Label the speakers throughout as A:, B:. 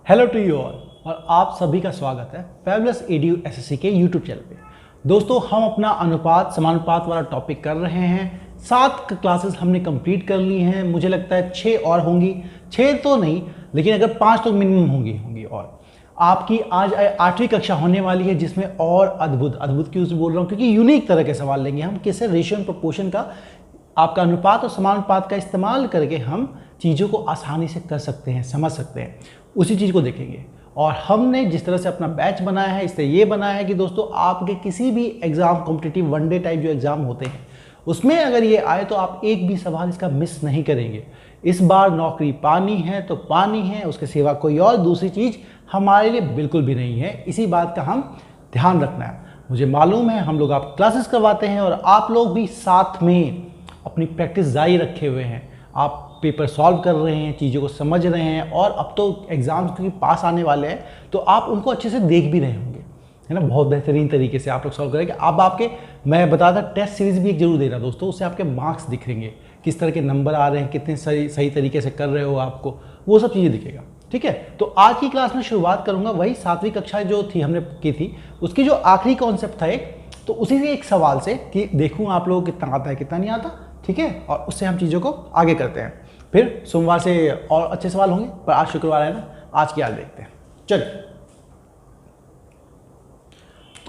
A: Hello to you all और आप सभी का स्वागत है फैबुलस एडू एसएससी के यूट्यूब चैनल पे। दोस्तों, हम अपना अनुपात समानुपात वाला टॉपिक कर रहे हैं। 7 क्लासेस हमने कंप्लीट कर ली हैं। मुझे लगता है 6 और होंगी, 6 तो नहीं लेकिन अगर 5 तो मिनिमम होंगी और आपकी आज 8वीं कक्षा होने वाली है, जिसमें और अद्भुत क्यों बोल रहा हूँ क्योंकि यूनिक तरह के सवाल लेंगे हम। किससे रेशियो एंड प्रोपोर्शन का, आपका अनुपात और समानुपात का इस्तेमाल करके हम चीज़ों को आसानी से कर सकते हैं, समझ सकते हैं, उसी चीज़ को देखेंगे। और हमने जिस तरह से अपना बैच बनाया है, इससे ये बनाया है कि दोस्तों आपके किसी भी एग्ज़ाम, कॉम्पिटिटिव वनडे टाइप जो एग्ज़ाम होते हैं उसमें अगर ये आए तो आप एक भी सवाल इसका मिस नहीं करेंगे। इस बार नौकरी पानी है तो पानी है, उसके सिवा कोई और दूसरी चीज़ हमारे लिए बिल्कुल भी नहीं है। इसी बात का हम ध्यान रखना है। मुझे मालूम है हम लोग आप क्लासेस करवाते हैं और आप लोग भी साथ में अपनी प्रैक्टिस जारी रखे हुए हैं। आप पेपर सॉल्व कर रहे हैं, चीज़ों को समझ रहे हैं और अब तो एग्ज़ाम्स क्योंकि पास आने वाले हैं तो आप उनको अच्छे से देख भी रहे होंगे, है ना। बहुत बेहतरीन तरीके से आप लोग सॉल्व करेंगे। अब आपके, मैं बताता टेस्ट सीरीज़ भी एक जरूर दे रहा दोस्तों, उससे आपके मार्क्स दिखेंगे, किस तरह के नंबर आ रहे हैं, कितने सही तरीके से कर रहे हो, आपको वो सब चीज़ें दिखेगा। ठीक है, तो आज की क्लास में शुरुआत करूँगा वही 7वीं कक्षा जो थी हमने की थी, उसकी जो आखिरी कॉन्सेप्ट था एक, तो उसी से एक सवाल से कि देखूँ आप लोगों को कितना आता है कितना नहीं आता। ठीक है, और उससे हम चीज़ों को आगे करते हैं। फिर सोमवार से और अच्छे सवाल होंगे, पर आज शुक्रवार है ना, आज की आज देखते हैं। चलिए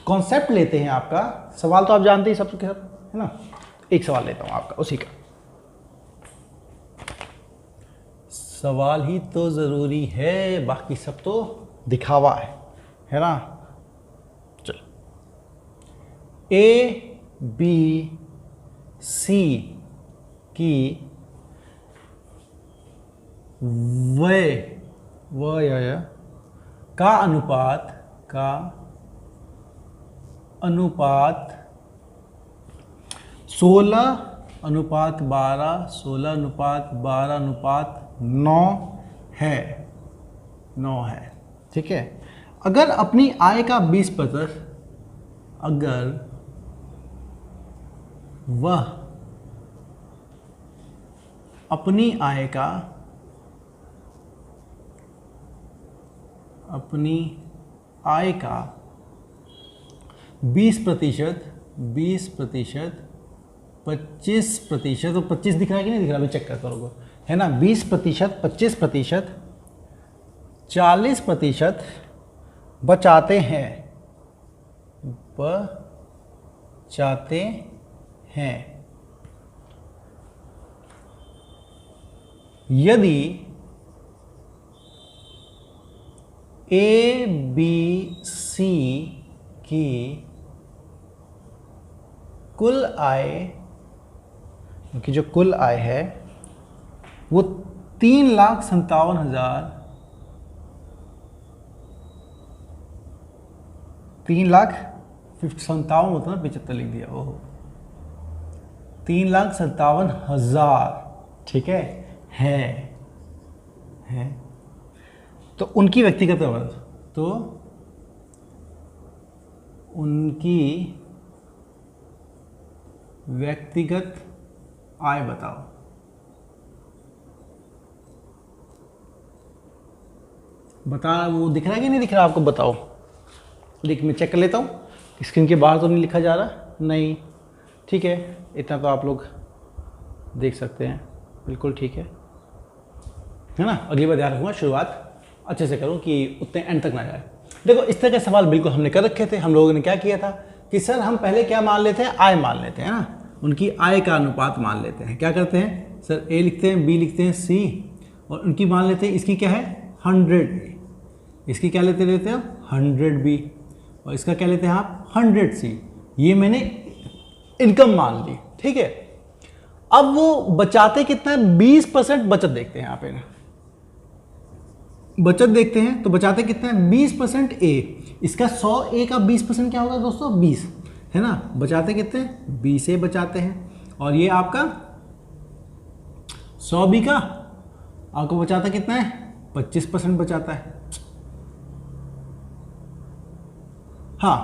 A: कॉन्सेप्ट लेते हैं। आपका सवाल तो आप जानते ही सब है ना। एक सवाल लेता हूं आपका, उसी का सवाल ही तो ज़रूरी है, बाकी सब तो दिखावा है ना। चलो, ए बी सी की वय का अनुपात 16:12, 16:12:9 है। ठीक है, अगर अपनी आय का 20%, अगर वह अपनी आय का 20%, 25%, तो 25 दिख रहा है कि नहीं दिख रहा, अभी चेक कर करोगे, है ना। 20%, 25%, 40% बचाते हैं यदि ए बी सी की कुल आय, की जो कुल आय है वो 3,57,000, 3,57,000 होता ना, 75 लिख दिया, ओहो, 3,57,000। ठीक है, तो उनकी व्यक्तिगत खबर, तो उनकी व्यक्तिगत आय बताओ। वो दिख रहा है कि नहीं दिख रहा आपको, बताओ। मैं चेक कर लेता हूँ, स्क्रीन के बाहर तो नहीं लिखा जा रहा, नहीं। ठीक है, इतना तो आप लोग देख सकते हैं, बिल्कुल ठीक है ना। अगली बार ध्यान रखूँगा, शुरुआत अच्छे से करूँ कि उतने एंड तक ना जाए। देखो, इस तरह के सवाल बिल्कुल हमने कर रखे थे। हम लोगों ने क्या किया था कि सर हम पहले क्या मान लेते हैं, आय मान लेते हैं ना, उनकी आय का अनुपात मान लेते हैं। क्या करते हैं सर, ए लिखते हैं, बी लिखते हैं, सी, और उनकी मान लेते हैं, इसकी क्या है 100, इसकी क्या लेते हैं 100 बी, और इसका क्या लेते हैं आप 100 सी। ये मैंने इनकम मान ली। ठीक है, अब वो बचाते कितना है, 20% बचत देखते हैं यहाँ पे, बचत देखते हैं तो बचाते कितना है 20% ए, इसका 100 ए का 20% क्या होगा दोस्तों 20, है ना। बचाते कितने 20 ए बचाते हैं, और ये आपका 100 बी का आपको बचाता कितना है 25% बचाता है। हाँ,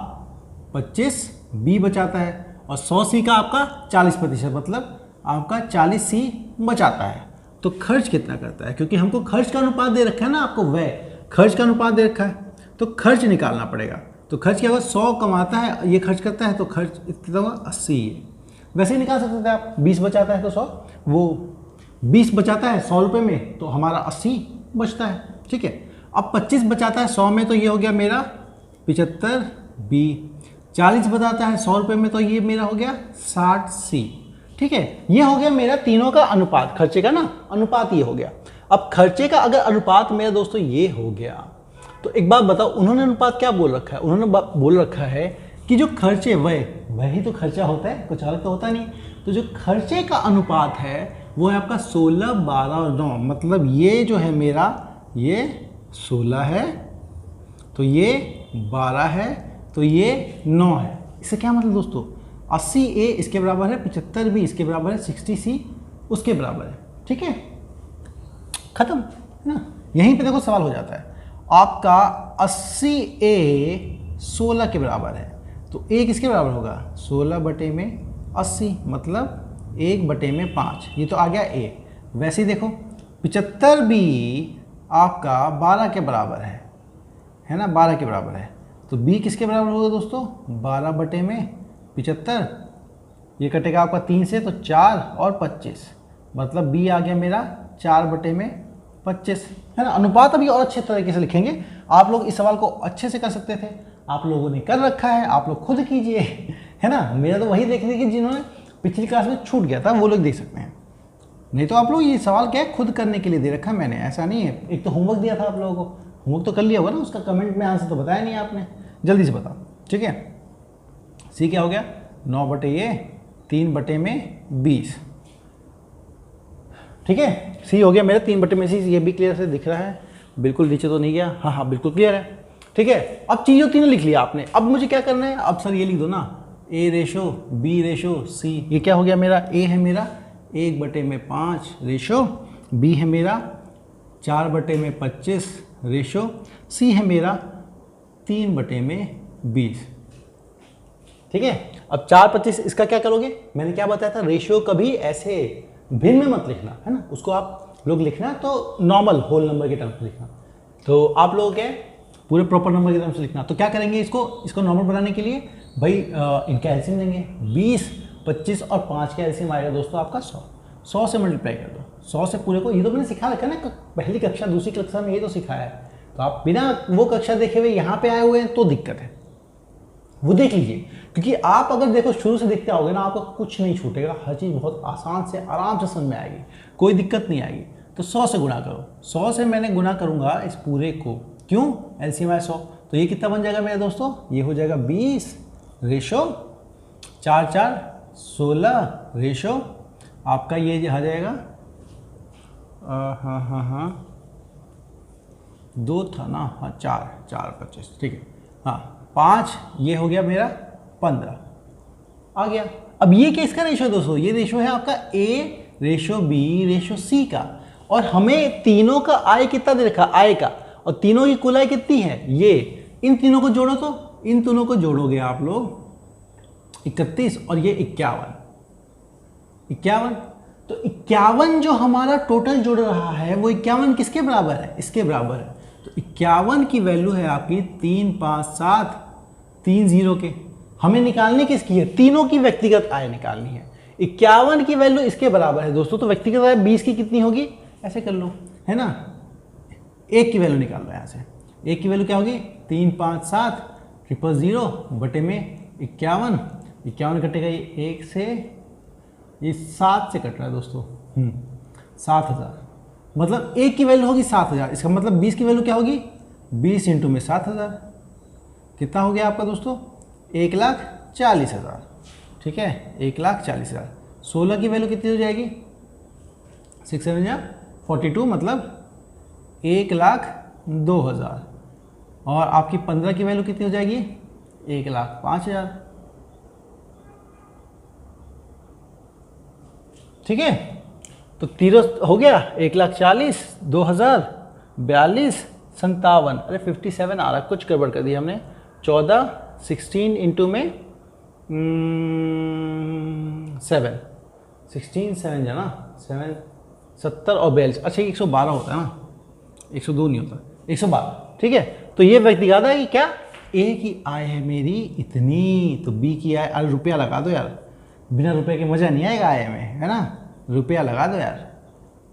A: 25 बी बचाता है, और 100 सी का आपका 40%, मतलब आपका 40 सी बचाता है। तो खर्च कितना करता है, क्योंकि हमको खर्च का अनुपात दे रखा है ना आपको, व्यय खर्च का अनुपात दे रखा है तो खर्च निकालना पड़ेगा। तो खर्च क्या होगा, 100 कमाता है, ये खर्च करता है तो खर्च इतना होगा 80। वैसे ही निकाल सकते थे आप, 20 बचाता है तो 100, वो 20 बचाता है 100 रुपये में तो हमारा 80 बचता है। ठीक है, अब 25 बचाता है 100 में तो ये हो गया मेरा 75 बी। 40 बताता है 100 रुपये में तो ये मेरा हो गया 60 सी। ठीक है, ये हो गया मेरा तीनों का अनुपात, खर्चे का ना अनुपात ये हो गया। अब खर्चे का अगर अनुपात मेरा दोस्तों ये हो गया तो एक बात बताओ, उन्होंने अनुपात क्या बोल रखा है, उन्होंने बोल रखा है कि जो खर्चे वही तो खर्चा होता है, कुछ अलग तो होता नहीं। तो जो खर्चे का अनुपात है वो है आपका 16, 12 और 9। मतलब ये जो है मेरा ये 16 है तो ये 12 है तो ये 9 है। इससे क्या मतलब दोस्तों, 80 ए इसके बराबर है, 75 बी इसके बराबर है, 60 सी उसके बराबर है। ठीक है, खत्म है ना। यहीं पे देखो सवाल हो जाता है आपका 80 ए 16 के बराबर है तो ए किसके बराबर होगा, 16 बटे में 80 मतलब 1 बटे में 5, ये तो आ गया ए। वैसे ही देखो 75 बी आपका 12 के बराबर है ना, 12 के बराबर है तो बी किसके बराबर होगा दोस्तों, 12 बटे में 75, ये कटेगा आपका 3 से तो 4 और 25 मतलब बी आ गया मेरा 4 बटे में 25 है ना। अनुपात अभी और अच्छे तरीके से लिखेंगे, आप लोग इस सवाल को अच्छे से कर सकते थे, आप लोगों ने कर रखा है, आप लोग खुद कीजिए है ना। मेरा तो वही देखने की जिन्होंने पिछली क्लास में छूट गया था वो लोग देख सकते हैं, नहीं तो आप लोग ये सवाल क्या है खुद करने के लिए दे रखा है मैंने, ऐसा नहीं है। एक तो होमवर्क दिया था आप लोगों को, होमवर्क तो कर लिया होगा ना, उसका कमेंट में आंसर तो बताया नहीं आपने, जल्दी से बताओ। ठीक है, सी क्या हो गया 9 बटे ये 3 बटे में 20। ठीक है, सी हो गया मेरा 3 बटे में 20। ये भी क्लियर से दिख रहा है, बिल्कुल नीचे तो नहीं गया, हाँ हाँ बिल्कुल क्लियर है। ठीक है, अब चीज़ों तीनों लिख लिया आपने, अब मुझे क्या करना है, अब सर ये लिख दो ना, ए रेशो बी रेशो सी। ये क्या हो गया मेरा, ए है मेरा 1 बटे में 5 रेशो, बी है मेरा 4 बटे में 25 रेशो, सी है मेरा 3 बटे में 20। ठीक है, अब 4, 25 इसका क्या करोगे, मैंने क्या बताया था, रेशियो कभी ऐसे भिन्न में मत लिखना है ना, उसको आप लोग लिखना तो नॉर्मल होल नंबर के टर्म्स में लिखना। तो आप लोग क्या पूरे प्रॉपर नंबर के टर्म्स में लिखना। तो क्या करेंगे, इसको नॉर्मल बनाने के लिए भाई इनका एलसीएम लेंगे, 20, 25 और 5 का एलसीएम आएगा दोस्तों आपका 100 से मल्टीप्लाई कर दो, 100 से पूरे को। ये तो मैंने सिखा रखा है ना, पहली कक्षा दूसरी कक्षा में ये तो सिखाया है, तो आप बिना वो कक्षा देखे हुए यहाँ पे आए हुए हैं तो दिक्कत है, वो देख लीजिए। क्योंकि आप अगर देखो शुरू से देखते आओगे ना, आपको कुछ नहीं छूटेगा, हर चीज़ बहुत आसान से आराम से समझ में आएगी, कोई दिक्कत नहीं आएगी। तो 100 से गुणा करो, 100 से मैंने गुणा करूँगा इस पूरे को, क्यों, एलसीएम है 100, तो ये कितना बन जाएगा मेरे दोस्तों, ये हो जाएगा 20 रेशो 4, 4 16 रेशो आपका ये आ जाएगा, हाँ 2 था ना, हाँ 4, 4 25, ठीक है, हाँ 5, ये हो गया मेरा 15 आ गया। अब ये किसका रेशो है दोस्तों, ये रेशो है आपका ए रेशो बी रेशो सी का, और हमें तीनों का आय कितना दे रखा, आय का, और तीनों की कुल आय कितनी है ये, इन तीनों को जोड़ो तो इन तीनों को जोड़ोगे आप लोग 31 और ये 51, तो 51 जो हमारा टोटल जुड़ रहा है वो 51 किसके बराबर है, इसके बराबर है। तो 51 की वैल्यू है आपकी 3, 5, 7 3 0 के, हमें निकालनी किसकी है, तीनों की व्यक्तिगत आय निकालनी है। 51 की वैल्यू इसके बराबर है दोस्तों, तो व्यक्तिगत आय 20 की कितनी होगी, ऐसे कर लो है ना, 1 की वैल्यू निकाल लो यहाँ से, 1 की वैल्यू क्या होगी 3, 5, 7 0 बटे में 51 कटेगा ये 1 से, ये 7 से कट रहा है दोस्तों, 7000, मतलब 1 की वैल्यू होगी 7000, इसका मतलब 20 की वैल्यू क्या होगी, 20 इंटू में 7000 कितना हो गया आपका दोस्तों, 1,40,000। ठीक है, 1,40,000। 16 की वैल्यू कितनी हो जाएगी, 6 7 42, मतलब 1,02,000, और आपकी 15 की वैल्यू कितनी हो जाएगी, 1,05,000। ठीक है, तो 3 हो गया, 1,40,000, 2,000, 42, 57, अरे 57 आ रहा, कुछ गड़बड़ कर दी हमने, 14, 16 इंटू में 7, 16 7 है ना, 7 70 और 42, अच्छा 112 होता है ना, 102 नहीं होता, 112, ठीक है। तो ये व्यक्ति कहता है कि क्या ए की आय है मेरी इतनी, तो बी की आय, अरे रुपया लगा दो यार, बिना रुपए के मज़ा नहीं आएगा आय में, है ना, रुपया लगा दो यार,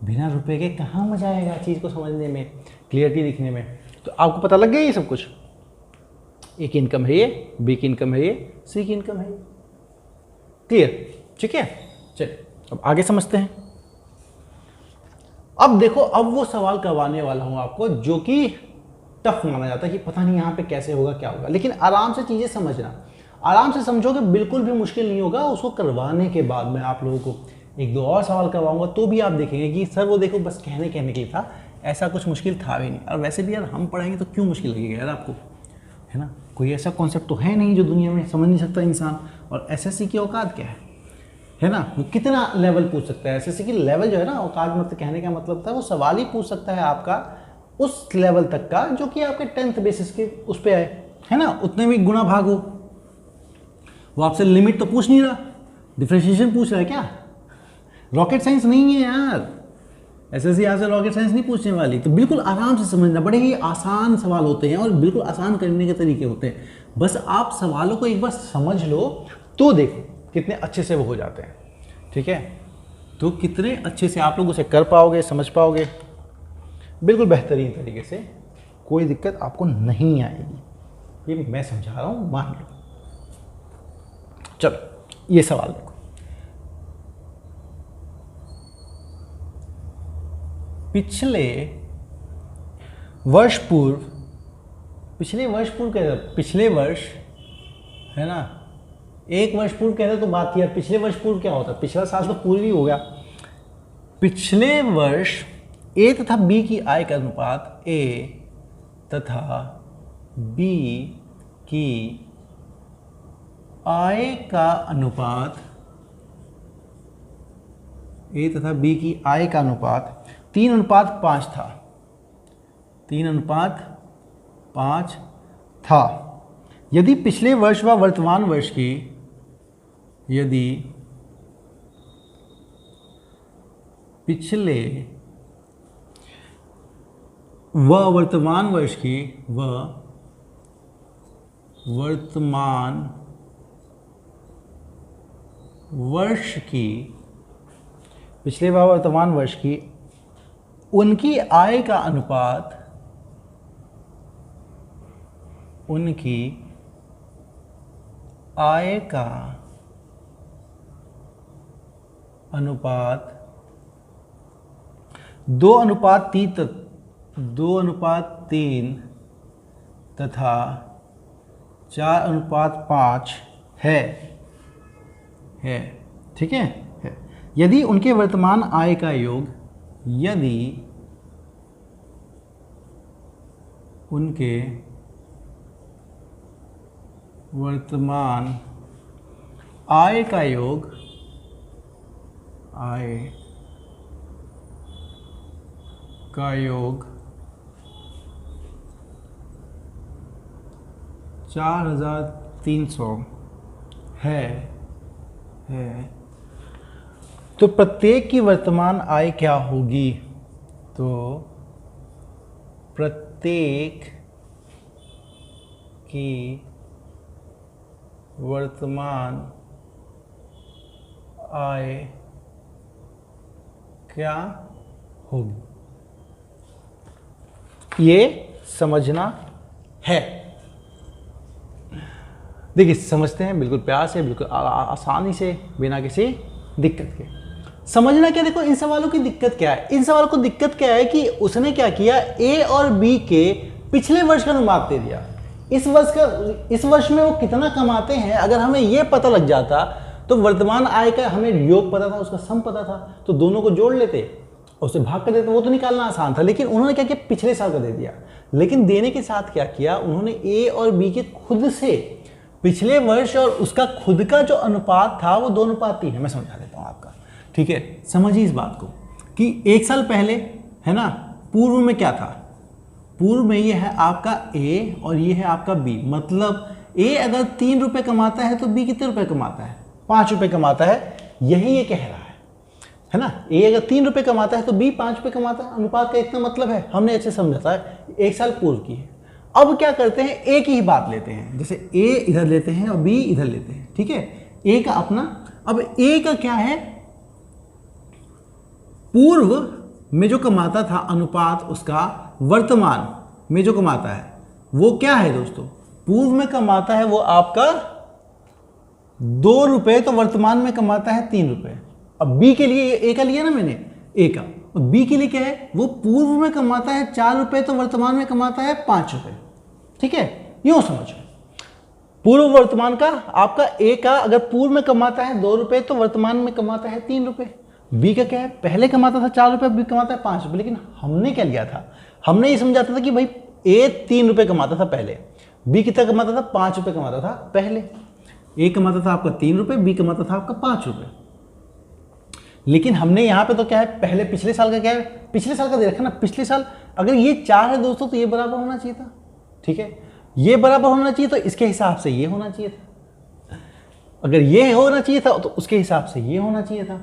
A: बिना रुपए के कहाँ मज़ा आएगा चीज़ को समझने में, क्लियरिटी दिखने में। तो आपको पता लग गया ये सब कुछ, ए की इनकम है ये, बी की इनकम है ये, सी की इनकम है ये, क्लियर, ठीक है। चलिए अब आगे समझते हैं। अब देखो, अब वो सवाल करवाने वाला हूं आपको जो कि टफ माना जाता है कि पता नहीं यहाँ पे कैसे होगा क्या होगा, लेकिन आराम से चीज़ें समझना, आराम से समझोगे, बिल्कुल भी मुश्किल नहीं होगा। उसको करवाने के बाद मैं आप लोगों को एक दो और सवाल करवाऊंगा, तो भी आप देखेंगे कि सर वो देखो बस कहने के लिए था, ऐसा कुछ मुश्किल था भी नहीं। और वैसे भी यार हम पढ़ाएंगे तो क्यों मुश्किल लगेगा यार आपको, है ना, कोई ऐसा कॉन्सेप्ट तो है नहीं जो दुनिया में समझ नहीं सकता इंसान। और एसएससी की औकात क्या है ना, वो कितना लेवल पूछ सकता है। एसएससी की लेवल जो है ना, औकात मतलब कहने का मतलब था वो सवाल ही पूछ सकता है आपका उस लेवल तक का जो कि आपके 10th बेसिस के उस पर आए, है ना, उतने भी गुणा भाग हो। वो आपसे लिमिट तो पूछ नहीं रहा, डिफरेंशिएशन पूछ रहा है क्या, रॉकेट साइंस नहीं है यार। एसएससी यहाँ से रॉकेट साइंस नहीं पूछने वाली। तो बिल्कुल आराम से समझना, बड़े ही आसान सवाल होते हैं और बिल्कुल आसान करने के तरीके होते हैं। बस आप सवालों को एक बार समझ लो तो देखो कितने अच्छे से वो हो जाते हैं, ठीक है। तो कितने अच्छे से आप लोग उसे कर पाओगे, समझ पाओगे, बिल्कुल बेहतरीन तरीके से, कोई दिक्कत आपको नहीं आएगी, ये मैं समझा रहा हूँ, मान लो। चलो ये सवाल देखो, पिछले वर्ष पूर्व कहते, पिछले वर्ष, है ना, एक वर्ष पूर्व कहते तो बात यार, पिछले वर्ष पूर्व क्या होता है, पिछला साल तो पूर्व ही हो गया। पिछले वर्ष ए तथा बी की आय का अनुपात, ए तथा बी की आय का अनुपात, ए तथा बी की आय का अनुपात 3:5 था, 3:5 था। यदि पिछले वर्ष व वर्तमान वर्ष की, यदि पिछले व वर्तमान वर्ष की, व वर्तमान वर्ष की, पिछले व वर्तमान वर्ष की उनकी आय का अनुपात, उनकी आय का अनुपात 2:3 तथा 4:5 है, ठीक है। यदि उनके वर्तमान आय का योग, यदि उनके वर्तमान आय का योग, आय का योग 4,300 है, तो प्रत्येक की वर्तमान आय क्या होगी, तो प्रत्येक की वर्तमान आय क्या होगी, ये समझना है। देखिए समझते हैं बिल्कुल प्यार से, बिल्कुल आसानी से, बिना किसी दिक्कत के। समझना क्या, देखो इन सवालों की दिक्कत क्या है, इन सवालों को दिक्कत क्या है कि उसने क्या किया, ए और बी के पिछले वर्ष का अनुपात दे दिया। इस वर्ष में वो कितना कमाते हैं, अगर हमें ये पता लग जाता तो वर्तमान आय का हमें योग पता था, उसका सम पता था, तो दोनों को जोड़ लेते, उसे भाग कर देते, वो तो निकालना आसान था। लेकिन उन्होंने क्या किया, पिछले साल का दे दिया। लेकिन देने के साथ क्या किया, उन्होंने ए और बी के खुद से पिछले वर्ष और उसका खुद का जो अनुपात था वो 2:3 है। मैं समझा देता हूँ आपका, ठीक है। समझिए इस बात को कि एक साल पहले, है ना, पूर्व में क्या था, पूर्व में ये है आपका ए और ये है आपका बी। मतलब ए अगर 3 रुपये कमाता है तो बी कितने रुपए कमाता है, 5 रुपये कमाता है। यही ये कह रहा है है ना। ए अगर 3 रुपये कमाता है तो बी 5 रुपये कमाता है। अनुपात का इतना मतलब है, हमने अच्छे समझा है, 1 साल पूर्व की है। अब क्या करते हैं, ए की ही बात लेते हैं, जैसे ए इधर लेते हैं और बी इधर लेते हैं, ठीक है। ए का अपना, अब ए का क्या है, पूर्व में जो कमाता था अनुपात उसका वर्तमान में जो कमाता है वो क्या है दोस्तों, पूर्व में कमाता है वो आपका 2 रुपये, तो वर्तमान में कमाता है 3 रुपये। अब बी के लिए, ए का लिया ना मैंने, ए का, और बी के लिए क्या है, वो पूर्व में कमाता है 4 रुपये, तो वर्तमान में कमाता है 5 रुपये, ठीक है। यूं समझो, पूर्व वर्तमान का आपका ए का अगर पूर्व में कमाता है 2 रुपये तो वर्तमान में कमाता है 3 रुपये। बी का क्या है, पहले कमाता था 4 रुपये, बी कमाता है 5 रुपये। लेकिन हमने क्या लिया था, हमने ये समझाता था कि भाई ए 3 रुपये कमाता था पहले, बी कितना कमाता था, 5 रुपये कमाता था पहले। ए कमाता था आपका 3 रुपये, बी कमाता था आपका 5 रुपये। लेकिन हमने यहाँ पे तो क्या है, पहले पिछले साल का क्या है, पिछले साल का दे रखा ना, पिछले साल अगर ये 4 है दोस्तों तो ये बराबर होना चाहिए था, ठीक है। ये बराबर होना चाहिए तो इसके हिसाब से ये होना चाहिए था, अगर ये होना चाहिए था तो उसके हिसाब से ये होना चाहिए था।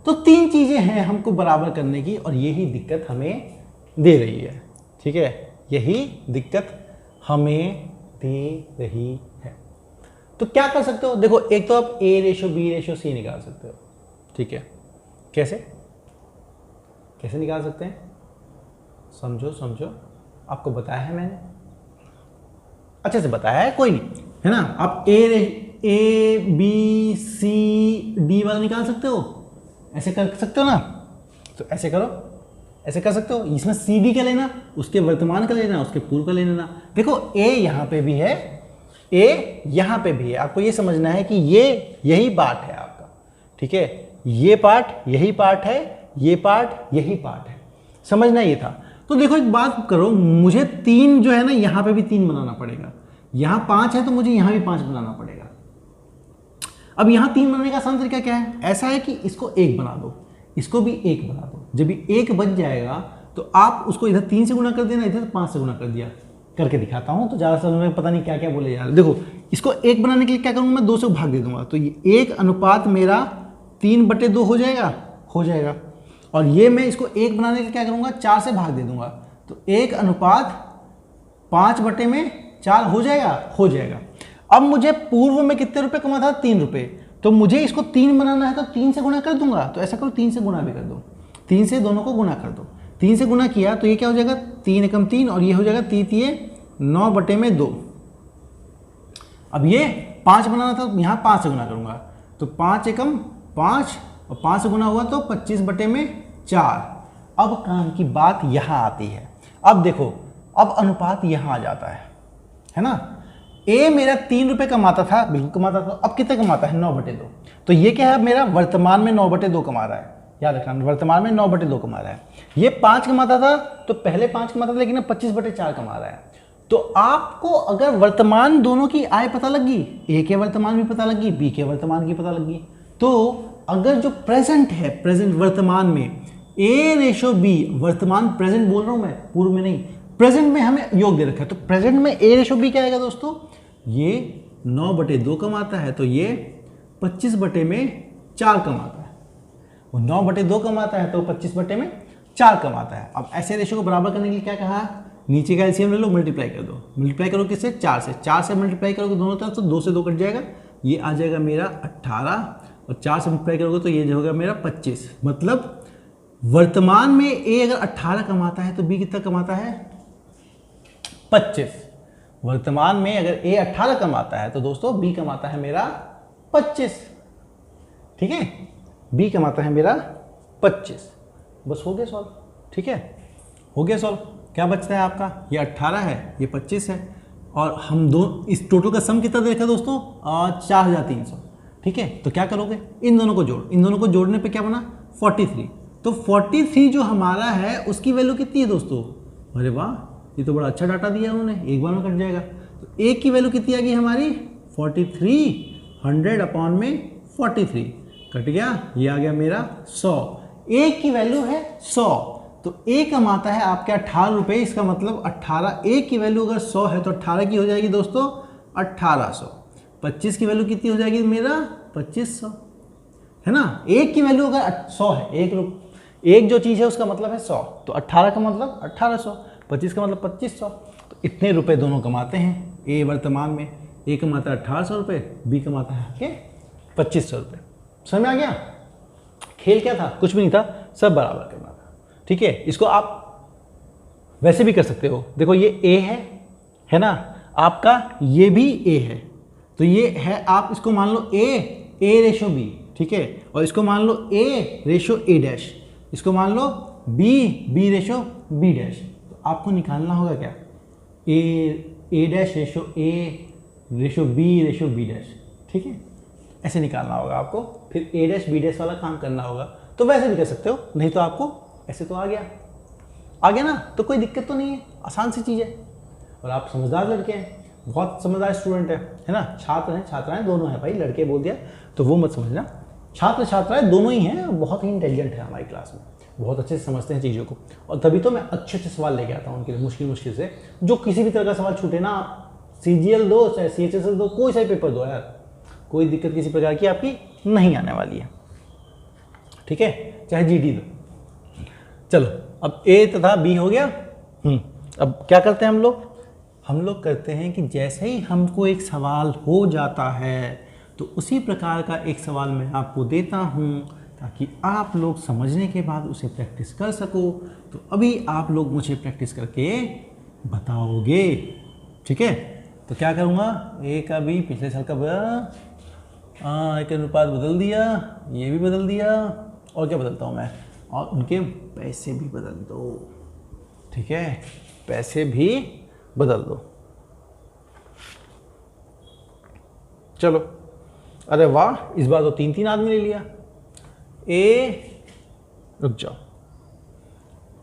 A: तो 3 चीजें हैं हमको बराबर करने की, और यही दिक्कत हमें दे रही है, ठीक है। यही दिक्कत हमें दे रही है। तो क्या कर सकते हो, देखो एक तो आप ए रेशो बी रेशो सी निकाल सकते हो, ठीक है। कैसे कैसे निकाल सकते हैं, समझो समझो, आपको बताया है मैंने, अच्छे से बताया है, कोई नहीं, है ना। आप ए बी सी डी वाला निकाल सकते हो, ऐसे कर सकते हो ना, तो ऐसे करो, ऐसे कर सकते हो। इसमें सी डी का लेना, उसके वर्तमान का लेना, उसके पूर्व का लेना। देखो ए यहाँ पे भी है, ए यहाँ पे भी है, आपको ये समझना है कि ये यही पार्ट है आपका, ठीक है। ये पार्ट यही पार्ट है, ये पार्ट यही पार्ट है, समझना ये था। तो देखो एक बात करो, मुझे 3 जो है ना, यहाँ पे भी 3 बनाना पड़ेगा, यहाँ 5 है तो मुझे यहाँ भी 5 बनाना पड़ेगा। अब यहाँ 3 बनाने का आसान तरीका क्या है, ऐसा है कि इसको 1 बना दो, इसको भी 1 बना दो। जब भी 1 बच जाएगा तो आप उसको इधर 3 से गुना कर देना, इधर 5 से गुना कर दिया, करके दिखाता हूँ। तो ज़्यादा समझ में पता नहीं क्या क्या बोले यार। देखो इसको 1 बनाने के लिए क्या करूँगा, मैं 2 से भाग दे दूंगा, तो ये 1 अनुपात मेरा 3/2 हो जाएगा, हो जाएगा। और ये मैं इसको 1 बनाने के लिए क्या करूँगा, 4 से भाग दे दूंगा, तो 1 अनुपात 5/4 हो जाएगा, हो जाएगा। अब मुझे पूर्व में कितने रुपए कमा था, 3 रुपये, तो मुझे इसको 3 बनाना है तो 3 से गुना कर दूंगा। तो ऐसा करो 3 से गुना भी कर दो, 3 से दोनों को गुना कर दो। 3 से गुना किया तो ये क्या हो जाएगा, 3 एकम 3, और ये हो जाएगा 3 9/2। अब ये 5 बनाना था, यहाँ 5 से गुना करूँगा, तो 5 एकम 5, और 5 से गुना हुआ तो 25/4। अब काम की बात यहाँ आती है। अब देखो, अब अनुपात यहाँ आ जाता है ना। ए मेरा 3 रुपये कमाता था, बिल्कुल कमाता था, अब कितने कमाता है, 9/2। तो ये क्या है, मेरा वर्तमान में 9/2 कमा रहा है, याद रखना, वर्तमान में 9/2 कमा रहा है। ये 5 कमाता था तो पहले 5 कमाता था, लेकिन अब 25/4 कमा रहा है। तो आपको अगर वर्तमान दोनों की आय पता लगी, ए के वर्तमान भी पता लगी, बी के वर्तमान की पता लगी, तो अगर जो प्रेजेंट है, प्रेजेंट वर्तमान में ए रेशो बी, वर्तमान प्रेजेंट बोल रहा हूं मैं, पूर्व में नहीं, प्रेजेंट में हमें योग दे रखा है, तो प्रेजेंट में ए रेशो बी क्या आएगा दोस्तों, ये 9/2 कमाता है, तो ये 25/4 कमाता है। वो 9/2 कमाता है तो 25/4 कमाता है। अब ऐसे रेशो को बराबर करने के लिए क्या कहा, नीचे का एलसीएम ले लो, मल्टीप्लाई कर दो। मल्टीप्लाई करो किससे, 4 से। 4 से मल्टीप्लाई करोगे दोनों तरफ तो 2 से 2 कट जाएगा, ये आ जाएगा मेरा 18, और 4 से मल्टीप्लाई करोगे तो ये जो होगा मेरा 25। मतलब वर्तमान में ए अगर 18 कमाता है तो बी कितना कमाता है, 25। वर्तमान में अगर ए 18 कमाता है तो दोस्तों बी कमाता है मेरा 25, ठीक है। बी कमाता है मेरा 25। बस हो गया सॉल्व, ठीक है, हो गया सॉल्व। क्या बचता है आपका, ये 18 है, ये 25 है, और हम दो इस टोटल का सम कितना देखा दोस्तों, 4300, ठीक है। तो क्या करोगे, इन दोनों को जोड़, इन दोनों को जोड़ने पे क्या बना, 43। तो 43 जो हमारा है उसकी वैल्यू कितनी है दोस्तों, अरे वाह, ये तो बड़ा अच्छा डाटा दिया उन्होंने, एक बार में कट जाएगा। तो एक की वैल्यू कितनी आ गई हमारी, 43, 100/43 कट गया, ये आ गया मेरा 100। एक की वैल्यू है 100, तो ए कमाता है आपके 18 रुपये, इसका मतलब 18, एक की वैल्यू अगर 100 है तो 18 की हो जाएगी दोस्तों 1800। 25 की वैल्यू कितनी हो जाएगी मेरा 2500। है ना, एक की वैल्यू अगर 100 है, एक जो चीज़ है उसका मतलब है 100, तो 18 का मतलब 1800, 25 का मतलब 2500, तो इतने रुपए दोनों कमाते हैं। ए वर्तमान में ए कमाता है 1800 रुपये, बी कमाता है आपके 2500 रुपये। समझ में आ गया? खेल क्या था? कुछ भी नहीं था, सब बराबर करना था। ठीक है, इसको आप वैसे भी कर सकते हो। देखो ये ए है ना, आपका ये भी ए है, तो ये है, आप इसको मान लो ए रेशो बी, ठीक है, और इसको मान लो ए रेशो ए डैश, इसको मान लो बी रेशो बी डैश। तो आपको निकालना होगा क्या, A dash ratio A ratio B dash. ठीक है, ऐसे निकालना होगा आपको, फिर ए डैश बी डैश वाला काम करना होगा। तो वैसे भी कर सकते हो, नहीं तो आपको ऐसे तो आ गया ना, तो कोई दिक्कत तो नहीं है, आसान सी चीज़ है। और आप समझदार लड़के हैं, बहुत समझदार स्टूडेंट है ना, छात्र हैं छात्राएं दोनों हैं भाई, लड़के बोल दिया तो वो मत समझना, छात्र छात्राएं दोनों ही हैं, बहुत ही इंटेलिजेंट है हमारी क्लास में, बहुत अच्छे से समझते हैं चीज़ों को। और तभी तो मैं अच्छे सवाल लेके आता हूँ उनके लिए, मुश्किल से, जो किसी भी तरह का सवाल छूटे ना, आप CGL दो चाहे CHSL दो, कोई सा भी पेपर दो यार, कोई दिक्कत किसी प्रकार की आपकी नहीं आने वाली है। ठीक है, चाहे GD दो। चलो अब A तथा B हो गया। अब क्या करते हैं हम लोग करते हैं कि जैसे ही हमको एक सवाल हो जाता है तो उसी प्रकार का एक सवाल मैं आपको देता हूँ, ताकि आप लोग समझने के बाद उसे प्रैक्टिस कर सको। तो अभी आप लोग मुझे प्रैक्टिस करके बताओगे। ठीक है, तो क्या करूँगा, A का B पिछले साल का एक अनुपात बदल दिया, ये भी बदल दिया, और क्या बदलता हूँ मैं, और उनके पैसे भी बदल दो। ठीक है, पैसे भी बदल दो। चलो, अरे वाह, इस बार तो 3 आदमी ले लिया। रुक जाओ,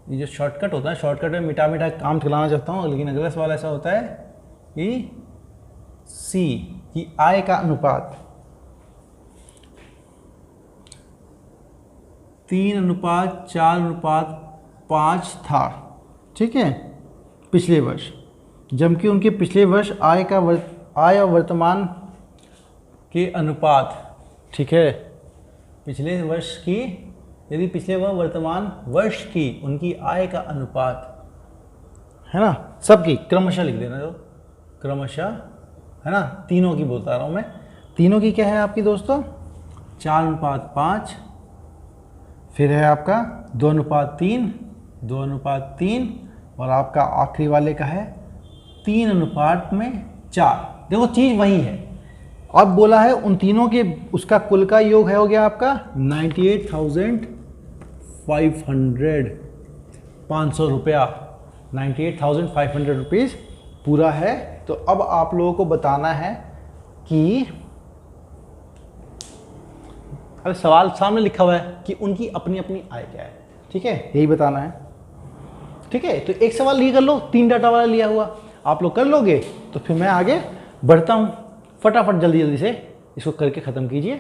A: ये जो शॉर्टकट होता है, शॉर्टकट में मिटा काम चलाना चाहता हूँ, लेकिन अगला सवाल ऐसा होता है कि C की आय का अनुपात 3:4:5 था। ठीक है, पिछले वर्ष, जबकि उनके पिछले वर्ष आय और वर्तमान के अनुपात, ठीक है, पिछले वर्ष की, यदि पिछले वर्तमान वर्ष की उनकी आय का अनुपात है ना, सबकी क्रमशः लिख देना, जो क्रमशः है ना, तीनों की बता रहा हूँ मैं, तीनों की क्या है आपकी दोस्तों, 4:5, फिर है आपका 2:3, और आपका आखिरी वाले का है 3:4। देखो चीज़ वही है, अब बोला है उन तीनों के उसका कुल का योग है, हो गया आपका 500 रुपया, 98,500 रुपीज़ पूरा है। तो अब आप लोगों को बताना है कि, अरे सवाल सामने लिखा हुआ है कि उनकी अपनी अपनी आय क्या है। ठीक है, यही बताना है। ठीक है, तो एक सवाल ये कर लो, 3 डाटा वाला लिया हुआ, आप लोग कर लोगे तो फिर मैं आगे बढ़ता हूँ। फटाफट जल्दी से इसको करके ख़त्म कीजिए,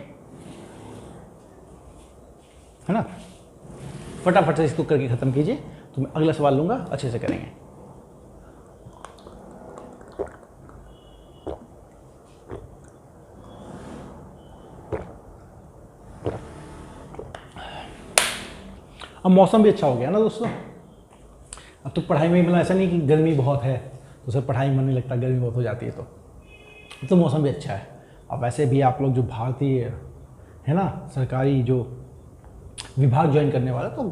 A: है ना, फटाफट से इसको करके ख़त्म कीजिए, तो मैं अगला सवाल लूँगा, अच्छे से करेंगे। अब मौसम भी अच्छा हो गया ना दोस्तों, अब तो पढ़ाई में, मतलब ऐसा नहीं कि गर्मी बहुत है तो सर पढ़ाई में मन नहीं लगता, गर्मी बहुत हो जाती है, तो मौसम भी अच्छा है। अब वैसे भी आप लोग जो भारतीय है ना सरकारी जो विभाग ज्वाइन करने वाला, तो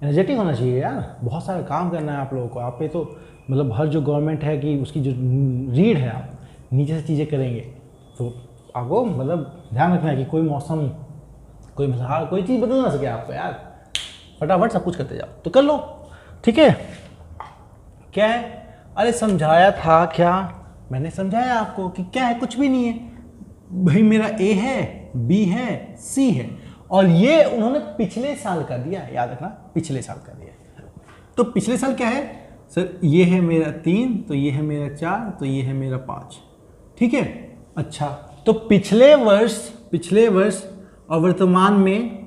A: एनर्जेटिक होना चाहिए यार, बहुत सारा काम करना है आप लोगों को। आप पे तो मतलब हर जो गवर्नमेंट है कि उसकी जो रीढ़ है, आप नीचे से चीज़ें करेंगे, तो आपको मतलब ध्यान रखना है कि कोई मौसम, कोई मतलब कोई चीज़ बदल ना सके आपको यार, फटाफट सब कुछ करते जाओ, तो कर लो। ठीक है, क्या है, अरे समझाया था क्या, मैंने समझाया आपको कि क्या है, कुछ भी नहीं है भाई, मेरा A है, B है, C है, और ये उन्होंने पिछले साल का दिया, याद रखना पिछले साल का दिया। तो पिछले साल क्या है सर, ये है मेरा 3, तो ये है मेरा 4, तो ये है मेरा 5। ठीक है, अच्छा, तो पिछले वर्ष और वर्तमान में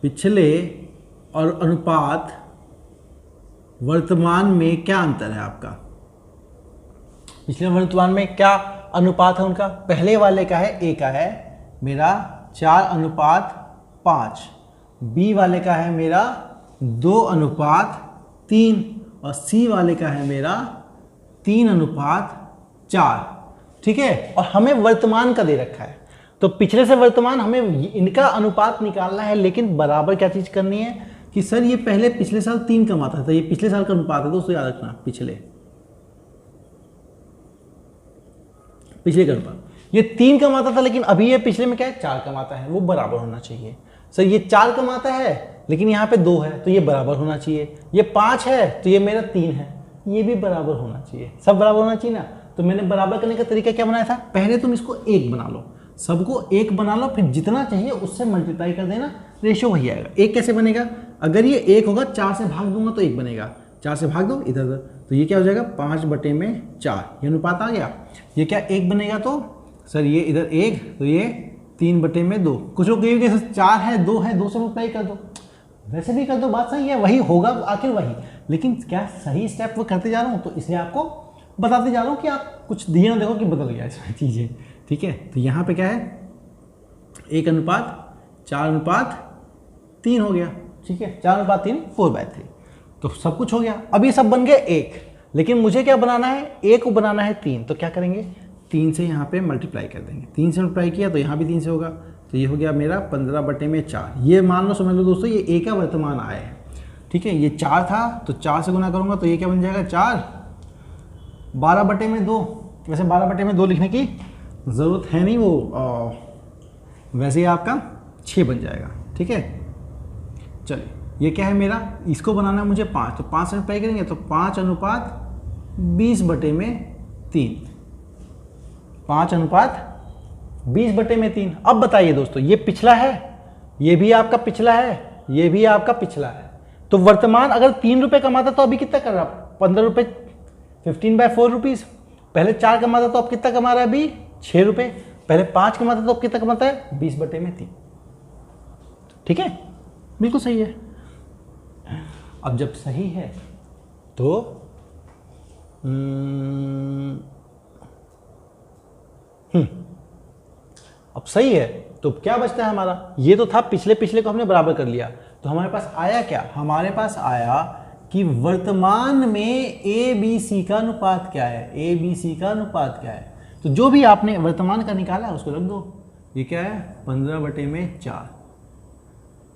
A: पिछले और अनुपात वर्तमान में क्या अंतर है आपका, पिछले वर्तमान में क्या अनुपात है उनका, पहले वाले का है A का है मेरा 4:5, बी वाले का है मेरा 2:3 और सी वाले का है मेरा 3:4। ठीक है, और हमें वर्तमान का दे रखा है, तो पिछले से वर्तमान हमें इनका अनुपात निकालना है, लेकिन बराबर क्या चीज करनी है कि सर ये पहले पिछले साल 3 कमाता था, ये पिछले साल का अनुपात है दोस्तों, याद रखना पिछले का अनुपात, ये 3 कमाता था लेकिन अभी ये पिछले में क्या है 4 कमाता है, वो बराबर होना चाहिए। सर ये 4 कमाता है लेकिन यहाँ पे 2 है तो ये बराबर होना चाहिए, ये 5 है तो ये मेरा 3 है, ये भी बराबर होना चाहिए, सब बराबर होना चाहिए ना। तो मैंने बराबर करने का तरीका क्या बनाया था, पहले तुम इसको 1 बना लो, सबको 1 बना लो, फिर जितना चाहिए उससे मल्टीप्लाई कर देना, रेशियो वही आएगा। 1 कैसे बनेगा, अगर ये 1 होगा 4 से भाग दूंगा तो 1 बनेगा, 4 से भाग दो इधर उधर, तो ये क्या हो जाएगा 5/4, ये अनुपात आ गया। ये क्या 1 बनेगा, तो सर ये इधर 1 तो ये 3/2। कुछ लोग कहेंगे सर 4 है 2 है, 2 से मल्टीप्लाई कर दो, वैसे भी कर दो, बात सही है, वही होगा आखिर वही, लेकिन क्या सही स्टेप वो करते जा रहा हूँ, तो इसलिए आपको बताते जा रहा हूँ कि आप कुछ दिए ना देखो कि बदल गया इसमें चीज़ें। ठीक है, तो यहाँ पे क्या है 1:4:3 हो गया। ठीक है, 4:3 4/3, तो सब कुछ हो गया। अब ये सब बन गए 1, लेकिन मुझे क्या बनाना है, 1 को बनाना है 3, तो क्या करेंगे 3 से यहाँ पे मल्टीप्लाई कर देंगे, 3 से मल्टीप्लाई किया तो यहाँ भी 3 से होगा, तो ये हो गया मेरा 15/4। ये मान लो समझ लो दोस्तों ये A का वर्तमान आय है। ठीक है, ये 4 था तो 4 से गुना करूँगा तो ये क्या बन जाएगा 4, 12/2। वैसे 12/2 लिखने की ज़रूरत है नहीं, वो वैसे ही आपका 6 बन जाएगा। ठीक है, चलिए ये क्या है मेरा, इसको बनाना है मुझे 5, तो 5 से मल्टीप्लाई करेंगे तो 5:20/3, 5:20/3। अब बताइए दोस्तों, ये पिछला है, ये भी आपका पिछला है, ये भी आपका पिछला है, तो वर्तमान अगर 3 रुपये कमाता तो अभी कितना कर रहा, 15 रुपये, 15/4 रुपीज़। पहले 4 कमाता तो अब कितना कमा रहा है अभी 6 रुपये, पहले 5 कमाता तो अब कितना कमाता है 20/3। ठीक है, बिल्कुल सही है। अब जब सही है तो अब सही है तो क्या बचता है हमारा, ये तो था पिछले को हमने बराबर कर लिया, तो हमारे पास आया क्या, हमारे पास आया कि वर्तमान में ABC का अनुपात क्या है, ABC का अनुपात क्या है। तो जो भी आपने वर्तमान का निकाला है उसको रख दो, ये क्या है 15/4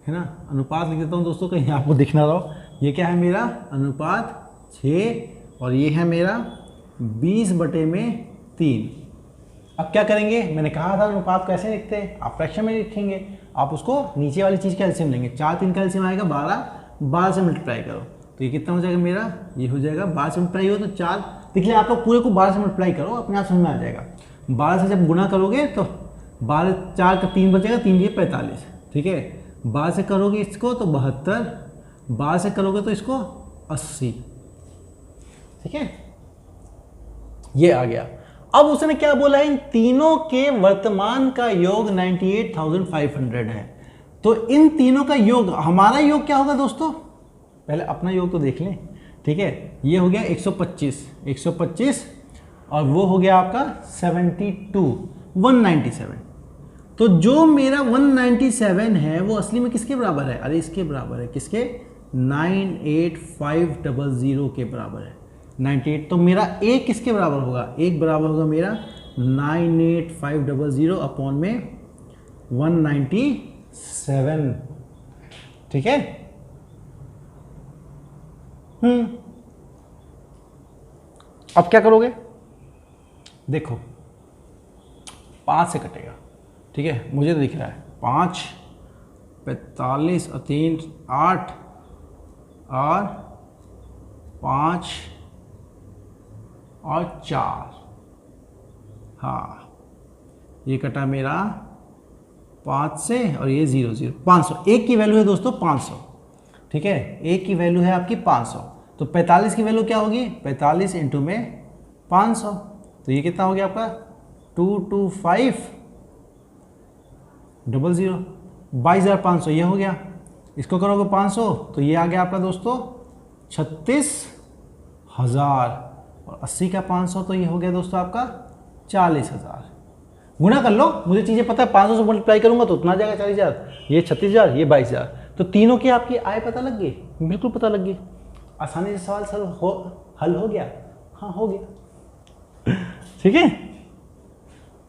A: है ना। अनुपात लिख देता हूँ दोस्तों कहीं आपको दिख ना रहो, ये क्या है मेरा अनुपात 6 और ये है मेरा 20/3। अब क्या करेंगे, मैंने कहा था अनुपात कैसे लिखते हैं, आप फ्रैक्शन में लिखेंगे, आप उसको नीचे वाली चीज़ का एलसीएम लेंगे, 4 3 का एलसीएम आएगा 12, 12 से मल्टीप्लाई करो तो ये कितना हो जाएगा मेरा, ये हो जाएगा 12 से मल्टीप्लाई हो तो 4, देखिए आप लोग पूरे को 12 से मल्टीप्लाई करो, अपने आप समझ में आ जाएगा। 12 से जब गुना करोगे तो 12 4 का 3 बचेगा, 3 ये 45। ठीक है, 12 से करोगे इसको तो 72, 12 से करोगे तो इसको 80। ठीक है, ये आ गया। अब उसने क्या बोला है, इन तीनों के वर्तमान का योग 98,500 है, तो इन तीनों का योग, हमारा योग क्या होगा दोस्तों, पहले अपना योग तो देख लें। ठीक है, ये हो गया 125 और वो हो गया आपका 197। तो जो मेरा 197 है वो असली में किसके बराबर है, अरे इसके बराबर है, किसके 98500 के बराबर है। 98 तो मेरा एक किसके बराबर होगा, एक बराबर होगा मेरा 98500 अपॉन में 197। ठीक है, अब क्या करोगे, देखो 5 से कटेगा। ठीक है, मुझे तो दिख रहा है 5, 45 और 3 8 और 5 और 4, हाँ ये कटा मेरा 5 से और ये 0 0 500। एक की वैल्यू है दोस्तों 500। ठीक है, एक की वैल्यू है आपकी 500, तो 45 की वैल्यू क्या होगी, 45 इंटू में 500, तो ये कितना हो गया आपका 22500, 22,500 ये हो गया। इसको करोगे 500 तो ये आ गया आपका दोस्तों 36,000 और 80 का 500 तो ये हो गया दोस्तों आपका 40,000। गुणा कर लो, मुझे चीज़ें पता है, 500 से मल्टीप्लाई करूंगा तो उतना जाएगा 40,000, ये 36,000, ये 22,000, तो तीनों की आपकी आय पता लग गई, बिल्कुल पता लग गई। आसानी से सवाल हल हो गया, हाँ हो गया, ठीक है।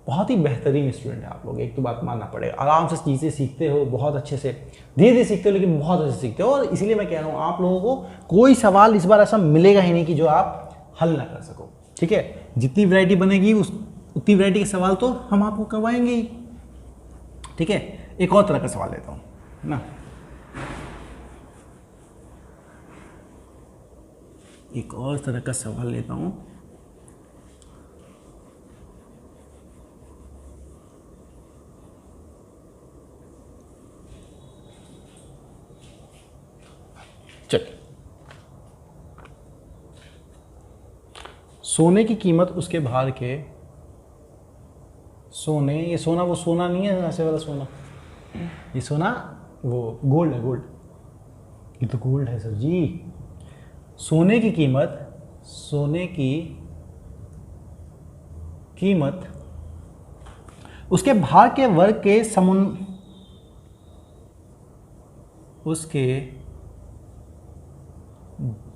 A: बहुत ही बेहतरीन स्टूडेंट है आप लोग, एक तो बात मानना पड़ेगा, आराम से चीज़ें सीखते हो, बहुत अच्छे से धीरे धीरे सीखते हो, लेकिन बहुत अच्छे से सीखते हो। और इसीलिए मैं कह रहा हूँ आप लोगों को कोई सवाल इस बार ऐसा मिलेगा ही नहीं कि जो आप हल ना कर सको, ठीक है। जितनी वैरायटी बनेगी उतनी वैरायटी के सवाल तो हम आपको करवाएंगे ही, ठीक है। एक और तरह का सवाल लेता हूँ ना, एक और तरह का सवाल लेता हूँ। चलिए, सोने की कीमत उसके भार के, सोने, ये सोना वो सोना नहीं है ऐसे वाला सोना, ये सोना वो गोल्ड है, गोल्ड, ये तो गोल्ड है सर जी। सोने की कीमत, सोने की कीमत उसके भार के वर्ग के उसके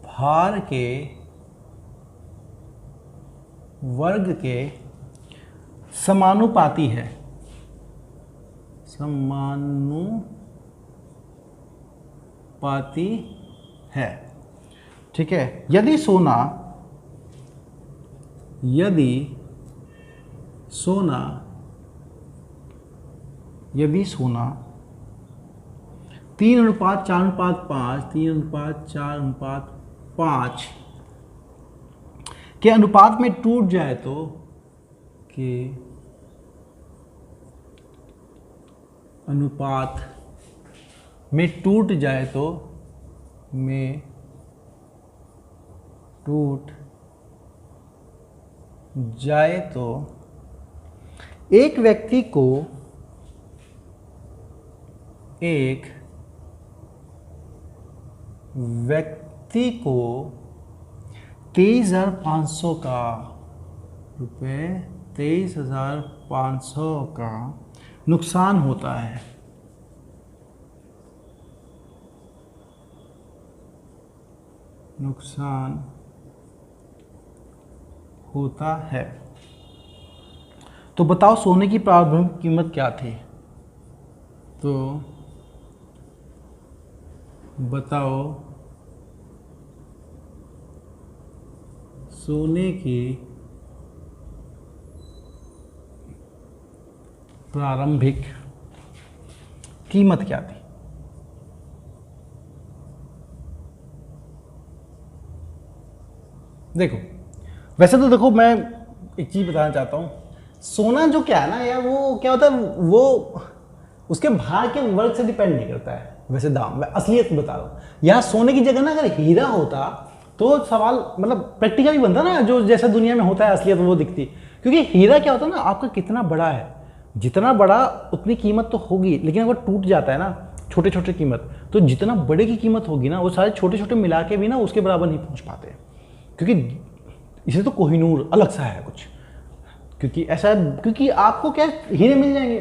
A: भार के वर्ग के समानुपाती है, समानुपाती है, ठीक है। यदि सोना 3:4:5, 3:4:5 के अनुपात में टूट जाए तो, के अनुपात में टूट जाए तो, एक व्यक्ति को 23,500 का रुपये, 23,500 का नुकसान होता है। नुकसान होता है, तो बताओ सोने की प्रारंभिक कीमत क्या थी? तो बताओ सोने की प्रारंभिक कीमत क्या थी? देखो, वैसे तो देखो मैं एक चीज़ बताना चाहता हूँ, सोना जो क्या है ना यार, वो क्या होता है, वो उसके भार के वर्ग से डिपेंड नहीं करता है वैसे दाम, मैं असलियत बता रहा हूँ। यहाँ सोने की जगह ना अगर हीरा होता तो सवाल मतलब प्रैक्टिकली बनता ना, जो जैसा दुनिया में होता है असलियत वो दिखती। क्योंकि हीरा क्या होता है ना, आपका कितना बड़ा है, जितना बड़ा उतनी कीमत तो होगी, लेकिन अगर टूट जाता है ना छोटे छोटे कीमत, तो जितना बड़े की कीमत होगी ना वो सारे छोटे छोटे मिला के भी ना उसके बराबर नहीं पहुँच पाते, क्योंकि इसे तो कोहिनूर अलग सा है कुछ। क्योंकि ऐसा है, क्योंकि आपको क्या हीरे मिल जाएंगे,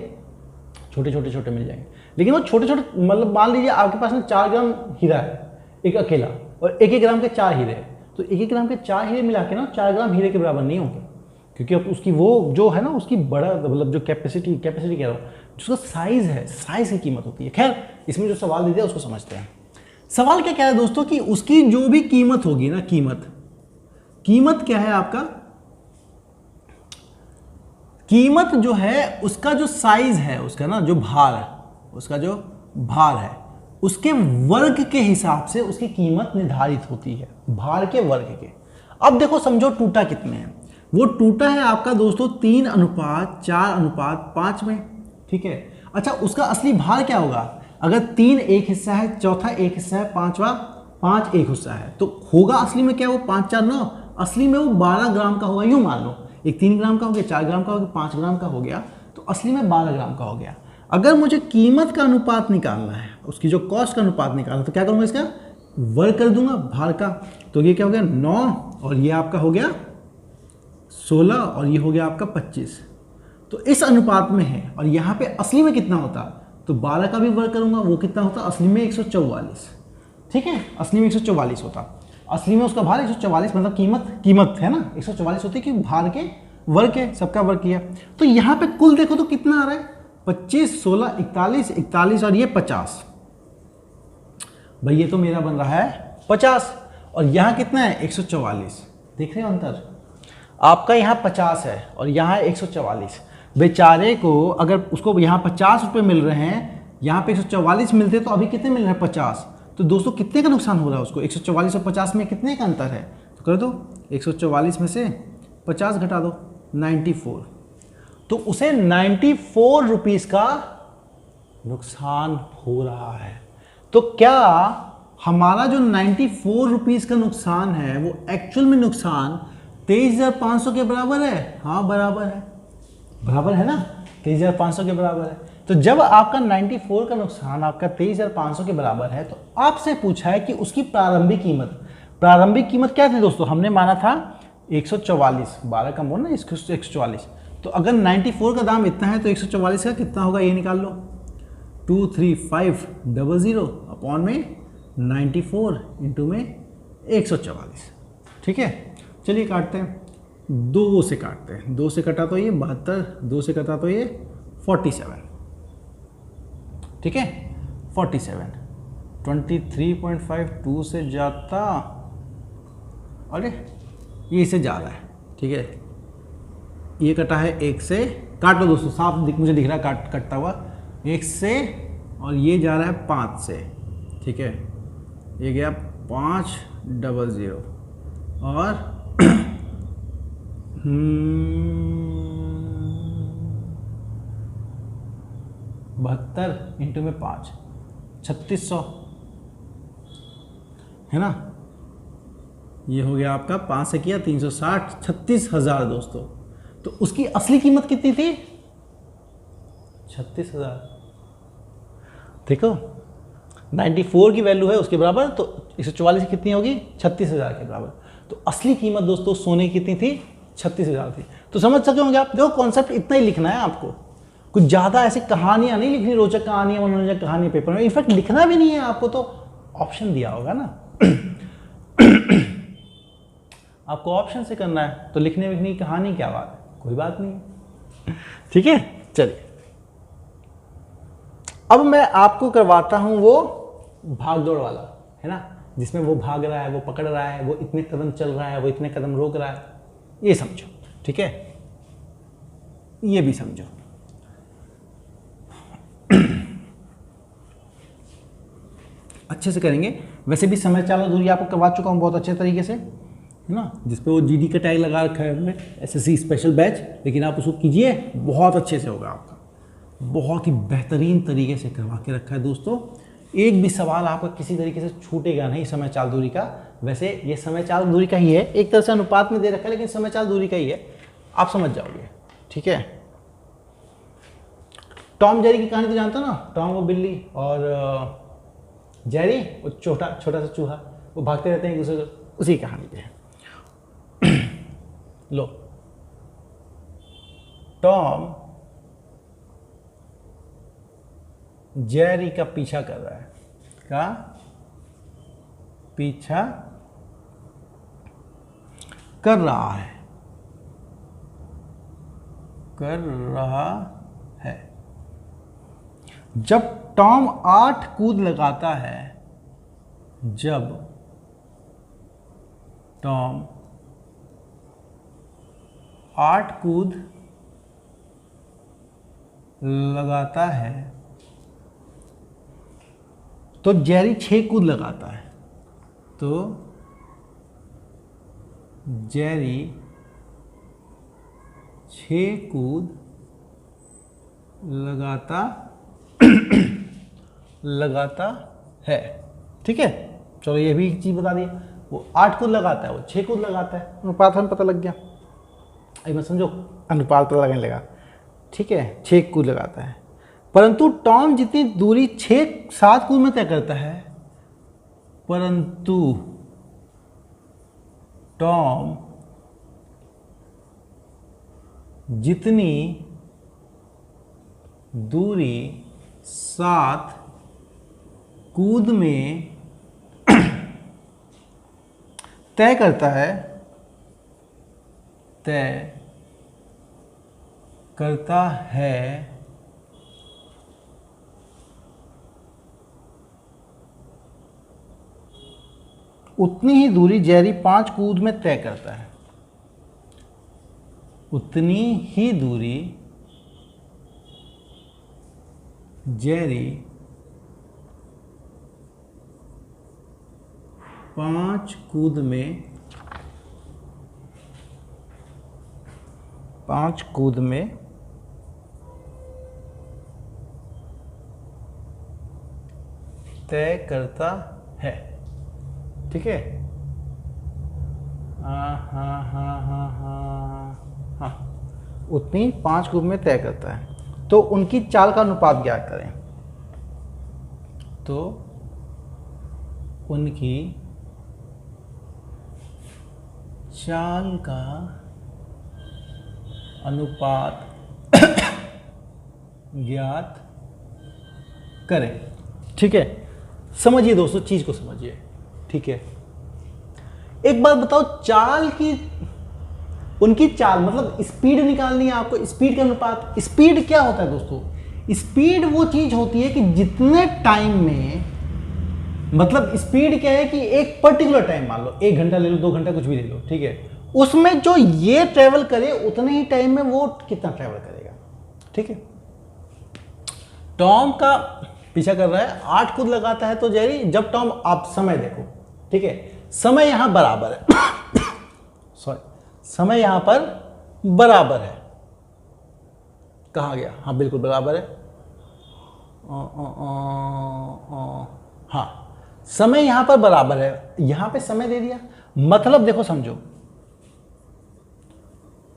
A: छोटे छोटे मिल जाएंगे, लेकिन वो छोटे छोटे मतलब मान लीजिए आपके पास में 4 ग्राम हीरा है एक अकेला, और 1-1 ग्राम के 4 हीरे, तो 1-1 ग्राम के 4 हीरे मिला के ना 4 ग्राम हीरे के बराबर नहीं होंगे, क्योंकि अब उसकी वो जो है ना उसकी बड़ा मतलब जो कैपेसिटी कह रहा हूँ, जिसका साइज़ है, साइज़ की कीमत होती है। खैर इसमें जो सवाल दे दिया उसको समझते हैं। सवाल क्या है दोस्तों कि उसकी जो भी कीमत होगी ना, कीमत क्या है आपका, कीमत जो है उसका जो साइज है, उसका ना जो भार है, उसका जो भार है उसके वर्ग के हिसाब से उसकी कीमत निर्धारित होती है, भार के वर्ग के। अब देखो समझो टूटा कितने हैं, वो टूटा है आपका दोस्तों 3:4:5 में, ठीक है। अच्छा उसका असली भार क्या होगा, अगर 3 एक हिस्सा है, चौथा एक हिस्सा है, पांचवा 5 एक हिस्सा है, तो होगा असली में क्या, वो 5-4-9, असली में वो 12 ग्राम का होगा। यूं मान लो एक 3 ग्राम का हो गया, 4 ग्राम का हो गया, 5 ग्राम का हो गया, तो असली में 12 ग्राम का हो गया। अगर मुझे कीमत का अनुपात निकालना है, उसकी जो कॉस्ट का अनुपात निकालना, तो क्या करूँगा, इसका वर्ग कर दूंगा भार का, तो ये क्या हो गया 9, और ये आपका हो गया 16, और ये हो गया आपका 25, तो इस अनुपात में है, और यहाँ पे असली में कितना होता, तो 12 का भी वर्ग करूंगा, वो कितना होता असली में 144। ठीक है, असली में 144 होता, असली में उसका भार 144, मतलब कीमत है ना 144 होती है, कि भार के वर्ग है, सबका वर्ग किया। तो यहाँ पे कुल देखो तो कितना आ रहा है, 25, 16, 41, 41 और ये 50। भाई ये तो मेरा बन रहा है 50, और यहाँ कितना है 144। देख रहे हो अंतर, आपका यहाँ 50 है और यहाँ 144। बेचारे को अगर उसको यहाँ 50 रुपये मिल रहे हैं, यहाँ पे 144 मिलते तो अभी कितने मिल रहे हैं 50। तो दोस्तों कितने का नुकसान हो रहा है उसको, 144 और 50 में कितने का अंतर है, तो कर दो 144 में से 50 घटा दो, 94। तो उसे 94 रुपीज़ का नुकसान हो रहा है। तो क्या हमारा जो 94 रुपीज़ का नुकसान है वो एक्चुअल में नुकसान 23,500 के बराबर है? हाँ बराबर है, बराबर है ना, 23,500 के बराबर है। तो जब आपका 94 का नुकसान आपका 23,500 के बराबर है, तो आपसे पूछा है कि उसकी प्रारंभिक कीमत क्या थी दोस्तों, हमने माना था 144, 12 का मोड़ ना 144। तो अगर 94 का दाम इतना है तो 144 का कितना होगा ये निकाल लो, 23500 अपॉन में 94 इंटू में 144। ठीक है, चलिए काटते हैं, 2 से काटते हैं, 2 से कटा तो ये 72, 2 से कटा तो ये 47। ठीक है 47, 23.52 से जाता, अरे ये इसे जा रहा है। ठीक है, ये कटा है 1 से, काट लो दोस्तों, साफ मुझे दिख रहा है कटता हुआ 1 से, और ये जा रहा है 5 से। ठीक है, ये गया 500 और 72 इंटू में 5, 3600 है ना, ये हो गया आपका 5 से किया 360, 36,000 दोस्तों। तो उसकी असली कीमत कितनी थी, 36,000। देखो 94 की वैल्यू है उसके बराबर, तो 144 की कितनी होगी, 36,000 के बराबर। तो असली कीमत दोस्तों सोने की कितनी थी, 36,000 थी। तो समझ सके होंगे आप, देखो कॉन्सेप्ट इतना ही लिखना है आपको, कुछ ज़्यादा ऐसी कहानियाँ नहीं लिखनी, रोचक कहानियाँ मनोरंजक कहानी पेपर में, इनफैक्ट लिखना भी नहीं है आपको, तो ऑप्शन दिया होगा ना आपको ऑप्शन से करना है, तो लिखने विखने की कहानी क्या बात है, कोई बात नहीं। ठीक है, चलिए अब मैं आपको करवाता हूं वो भाग दौड़ वाला, है ना, जिसमें वो भाग रहा है, वो पकड़ रहा है, वो इतने कदम चल रहा है, वो इतने कदम रोक रहा है, ये समझो। ठीक है, ये भी समझो। अच्छे से करेंगे, वैसे भी समय चाल दूरी आपको करवा चुका हूँ बहुत अच्छे तरीके से, है ना, जिसपे वो जीडी का टैग लगा रखा है हमने, एसएससी स्पेशल बैच, लेकिन आप उसको कीजिए, बहुत अच्छे से होगा आपका, बहुत ही बेहतरीन तरीके से करवा के रखा है दोस्तों। एक भी सवाल आपका किसी तरीके से छूटेगा नहीं समय चाल दूरी का। वैसे ये समय चाल दूरी का ही है, एक तरह से अनुपात में दे रखा है, लेकिन समय चाल दूरी का ही है, आप समझ जाओगे। ठीक है, टॉम जेरी की कहानी तो जानते हो ना, टॉम वो बिल्ली और जेरी वो छोटा सा चूहा, वो भागते रहते हैं एक दूसरे को, उसी कहानी पे है। लो, टॉम जेरी का पीछा कर रहा है, का पीछा कर रहा है। जब टॉम 8 कूद लगाता है, जब टॉम 8 कूद लगाता है, तो जेरी 6 कूद लगाता है, तो जेरी 6 कूद लगाता है। ठीक है, चलो ये भी एक चीज बता दी, वो 8 कूद लगाता है, वो 6 कूद लगाता है, अनुपात हमें पता लग गया। अब समझो, अनुपात पता लगने लगा। ठीक है, 6 कूद लगाता है, परंतु टॉम जितनी दूरी 6-7 कूद में तय करता है, परंतु टॉम जितनी दूरी 7 कूद में तय करता है, उतनी ही दूरी जेरी 5 कूद में तय करता है। उतनी ही दूरी जेरी 5 कूद में तय करता है। ठीक है, हाँ, उतनी 5 कूद में तय करता है। तो उनकी चाल का अनुपात ज्ञात करें। तो उनकी चाल का अनुपात ज्ञात करें। ठीक है, समझिए दोस्तों, चीज को समझिए। ठीक है, एक बात बताओ, चाल की, उनकी चाल मतलब स्पीड निकालनी है आपको। स्पीड का अनुपात, स्पीड क्या होता है दोस्तों? स्पीड वो चीज होती है कि जितने टाइम में, मतलब स्पीड क्या है कि एक पर्टिकुलर टाइम, मान लो 1 घंटा ले लो, 2 घंटा, कुछ भी ले लो, ठीक है, उसमें जो ये ट्रेवल करे उतने ही टाइम में वो कितना ट्रेवल करेगा। ठीक है, टॉम का पीछा कर रहा है, 8 कूद लगाता है तो जेरी, जब टॉम, आप समय देखो, ठीक है, समय यहां बराबर है सॉरी, समय यहां पर बराबर है। कहा गया? हाँ बिल्कुल बराबर है। हाँ, समय यहां पर बराबर है, यहां पे समय दे दिया, मतलब देखो समझो,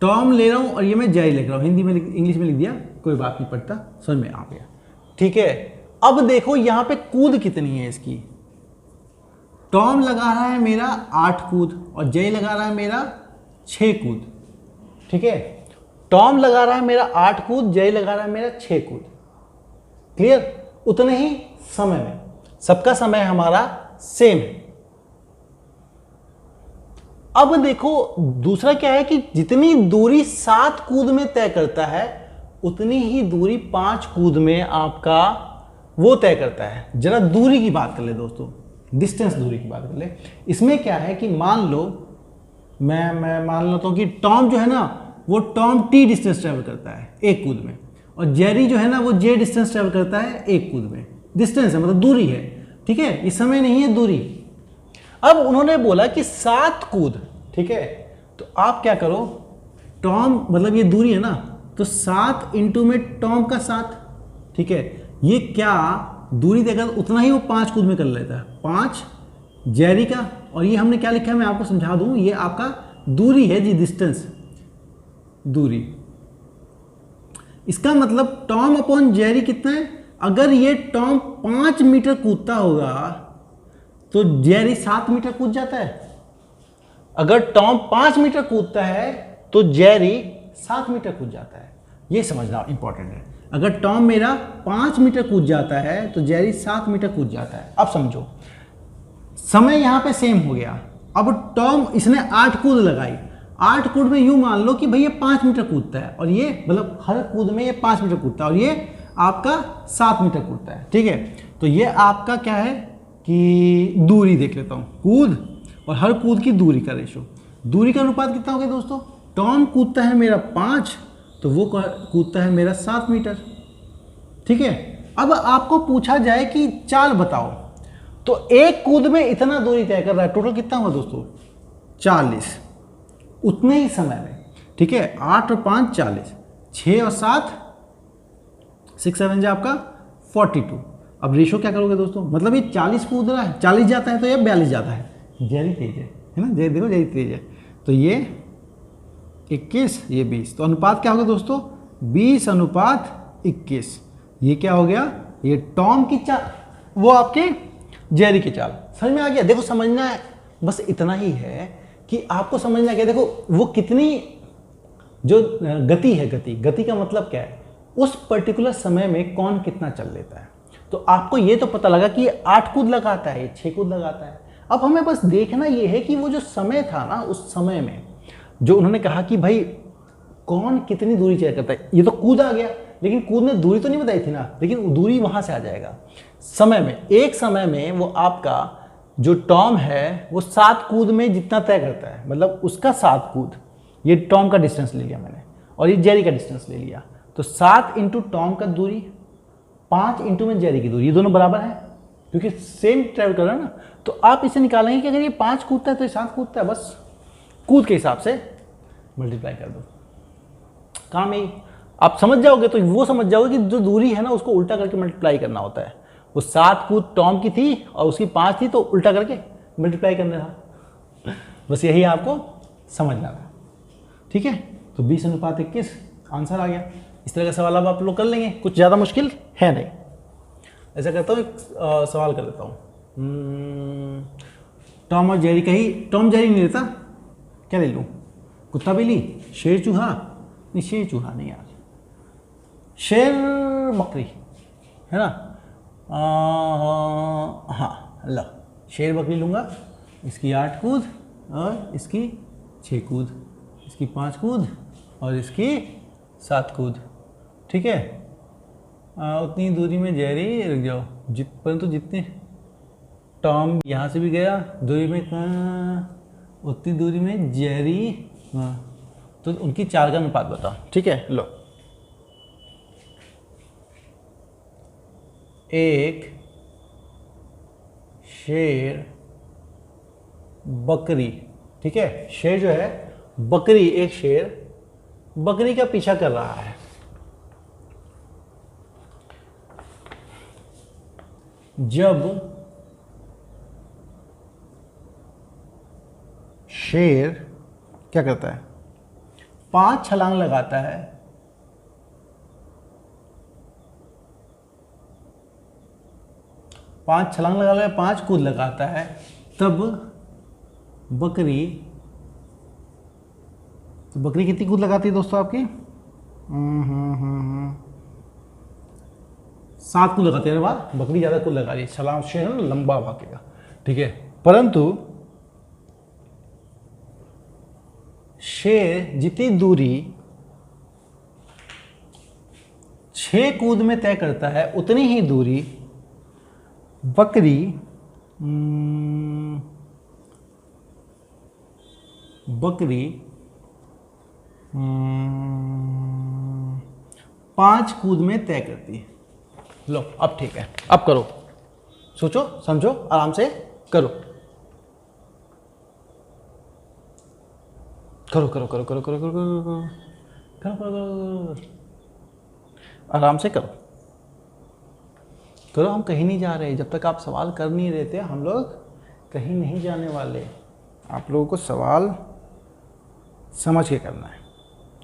A: टॉम ले रहा हूं और ये मैं जेरी लिख रहा हूं, हिंदी में इंग्लिश में लिख दिया, कोई बात नहीं पड़ता, समझ में आ गया। ठीक है, अब देखो यहां पे कूद कितनी है इसकी। टॉम लगा रहा है मेरा 8 कूद और जेरी लगा रहा है मेरा 6 कूद। ठीक है, टॉम लगा रहा है मेरा 8 कूद, जेरी लगा रहा है मेरा 6 कूद। क्लियर? उतने ही समय में, सबका समय हमारा सेम है। अब देखो दूसरा क्या है कि जितनी दूरी 7 कूद में तय करता है उतनी ही दूरी 5 कूद में आपका वो तय करता है। जरा दूरी की बात कर ले दोस्तों, डिस्टेंस, दूरी की बात कर ले। इसमें क्या है कि मान लो मैं मान लेता हूं कि टॉम जो है ना, वो टॉम टी डिस्टेंस ट्रेवल करता है 1 कूद में, और जेरी जो है ना वो जे डिस्टेंस ट्रेवल करता है 1 कूद में। डिस्टेंस है मतलब दूरी है, ठीक है, ये समय नहीं है, दूरी। अब उन्होंने बोला कि 7 कूद, ठीक है, तो आप क्या करो, टॉम मतलब ये दूरी है ना, तो 7 इंटू में टॉम का 7, ठीक है, ये क्या दूरी देगा उतना ही वो 5 कूद में कर लेता है, 5 जेरी का, और ये हमने क्या लिखा है मैं आपको समझा दूं, ये आपका दूरी है जी, डिस्टेंस, दूरी। इसका मतलब टॉम अपॉन जेरी कितना है? अगर ये टॉम 5 मीटर कूदता होगा तो जेरी 7 मीटर कूद जाता है। अगर टॉम 5 मीटर कूदता है तो जेरी 7 मीटर कूद जाता है। ये समझना इंपॉर्टेंट है। अगर टॉम मेरा 5 मीटर कूद जाता है तो जेरी 7 मीटर कूद जाता है। अब समझो, समय यहां पे सेम हो गया। अब टॉम, इसने 8 कूद लगाई, 8 कूद में यूं मान लो कि भाई ये 5 मीटर कूदता है, और ये मतलब हर कूद में ये 5 मीटर कूदता है, और ये आपका 7 मीटर कूदता है। ठीक है, तो ये आपका क्या है कि दूरी देख लेता हूं, कूद और हर कूद की दूरी का रेशो। दूरी का अनुपात कितना हो गया दोस्तों? टॉम कूदता है मेरा 5, तो वो कूदता है मेरा 7 मीटर। ठीक है, अब आपको पूछा जाए कि चाल बताओ, तो एक कूद में इतना दूरी तय कर रहा है, टोटल कितना हुआ दोस्तों? 40, उतने ही समय में। ठीक है, 8 और 5 40, 6 और 7 6 7 आपका 42। अब रेशो क्या करोगे दोस्तों? मतलब ये 40 कूद रहा है, 40 जाता है तो ये 42 जाता है। जेरी तेज है ना, जेरी देखो जेरी तेज है, तो ये 21, ये 20, तो अनुपात क्या होगा दोस्तों? 20 अनुपात 21। ये क्या हो गया? ये टॉम की चाल, वो आपके जेरी की चाल। समझ में आ गया? देखो समझना है बस इतना ही है कि आपको समझना क्या, देखो वो कितनी जो गति है, गति का मतलब क्या है? उस पर्टिकुलर समय में कौन कितना चल लेता है। तो आपको ये तो पता लगा कि ये 8 कूद लगाता है, ये 6 कूद लगाता है। अब हमें बस देखना ये है कि वो जो समय था ना, उस समय में जो उन्होंने कहा कि भाई कौन कितनी दूरी तय करता है, ये तो कूद आ गया, लेकिन कूद ने दूरी तो नहीं बताई थी ना, लेकिन दूरी वहां से आ जाएगा समय में। एक समय में वो आपका जो टॉम है वो 7 कूद में जितना तय करता है, मतलब उसका 7 कूद, ये टॉम का डिस्टेंस ले लिया मैंने और ये जेरी का डिस्टेंस ले लिया, तो 7 इंटू टॉम का दूरी, 5 इंटू में जेरी की दूरी, ये दोनों बराबर है क्योंकि सेम ट्रेवल कर रहा है ना। तो आप इसे निकालेंगे कि अगर ये 5 कूदता है तो ये 7 कूदता है, बस कूद के हिसाब से मल्टीप्लाई कर दो, काम यही। आप समझ जाओगे तो वो समझ जाओगे कि जो दूरी है ना उसको उल्टा करके मल्टीप्लाई करना होता है। वो 7 कूद टॉम की थी और उसकी 5 थी, तो उल्टा करके मल्टीप्लाई करना था, बस यही आपको समझना था, ठीक है। तो 20:21 आंसर आ गया। इस तरह का सवाल अब आप लोग कर लेंगे, कुछ ज़्यादा मुश्किल है नहीं। ऐसा करता हूँ, एक सवाल कर देता हूँ। टॉम और जेरी का ही, टॉम जेरी नहीं लेता, क्या ले लूँ, कुत्ता बिल्ली, शेर चूहा, नहीं शेर चूहा नहीं यार, शेर बकरी है ना, हाँ लो शेर बकरी लूँगा, इसकी 8 कूद और इसकी 6 कूद, इसकी 5 कूद और इसकी 7 कूद, ठीक है। उतनी दूरी में जेरी, रुक जाओ, परंतु जितने टॉम यहाँ से भी गया दूरी में, उतनी दूरी में जेरी, हाँ, तो उनकी 4 का अनुपात बताओ, ठीक है। लो, एक शेर बकरी, ठीक है, शेर जो है, बकरी, एक शेर बकरी का पीछा कर रहा है। जब शेर क्या करता है, 5 छलांग लगाता है, पांच छलांग लगा, 5 कूद लगाता है, तब बकरी, तो बकरी कितनी कूद लगाती है दोस्तों आपकी, 7 कूद लगाती है। अरे वाह, बकरी ज़्यादा कूद लगा रही है, छलांग से है ना लंबा भागेगा, ठीक है। परंतु शेर जितनी दूरी 6 कूद में तय करता है, उतनी ही दूरी बकरी बकरी 5 कूद में तय करती है। लो अब ठीक है, अब करो, सोचो समझो, आराम से करो, करो करो करो करो करो करो करो करो करो, आराम से करो करो। हम कहीं नहीं जा रहे, जब तक आप सवाल कर नहीं देते हम लोग कहीं नहीं जाने वाले। आप लोगों को सवाल समझ के करना है,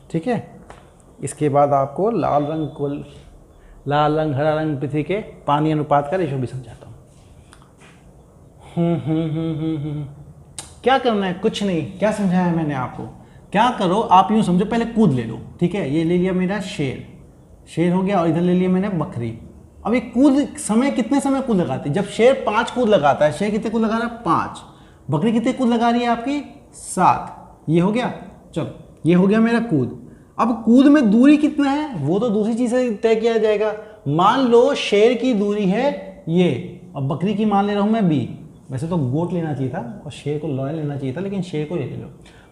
A: ठीक है। इसके बाद आपको लाल रंग हरा रंग पृथ्वी के पानी अनुपात का रेशो भी समझाता हूँ। क्या करना है, कुछ नहीं, क्या समझाया मैंने आपको, क्या करो आप यूँ समझो, पहले कूद ले लो, ठीक है। ये ले लिया मेरा शेर हो गया, और इधर ले लिया मैंने बकरी। अब ये कूद समय, कितने समय कूद लगाती है, जब शेर 5 कूद लगाता है, शेर कितने कूद लगा रहा है, 5, बकरी कितने कूद लगा रही है आपकी, 7, ये हो गया। चलो ये हो गया मेरा कूद। अब कूद में दूरी कितना है, वो तो दूसरी चीज से तय किया जाएगा। मान लो शेर की दूरी है ये, और बकरी की मान ले रहा हूं मैं B। वैसे तो गोट लेना चाहिए था और शेर को लॉयन लेना चाहिए था, लेकिन शेर को ये ले लो।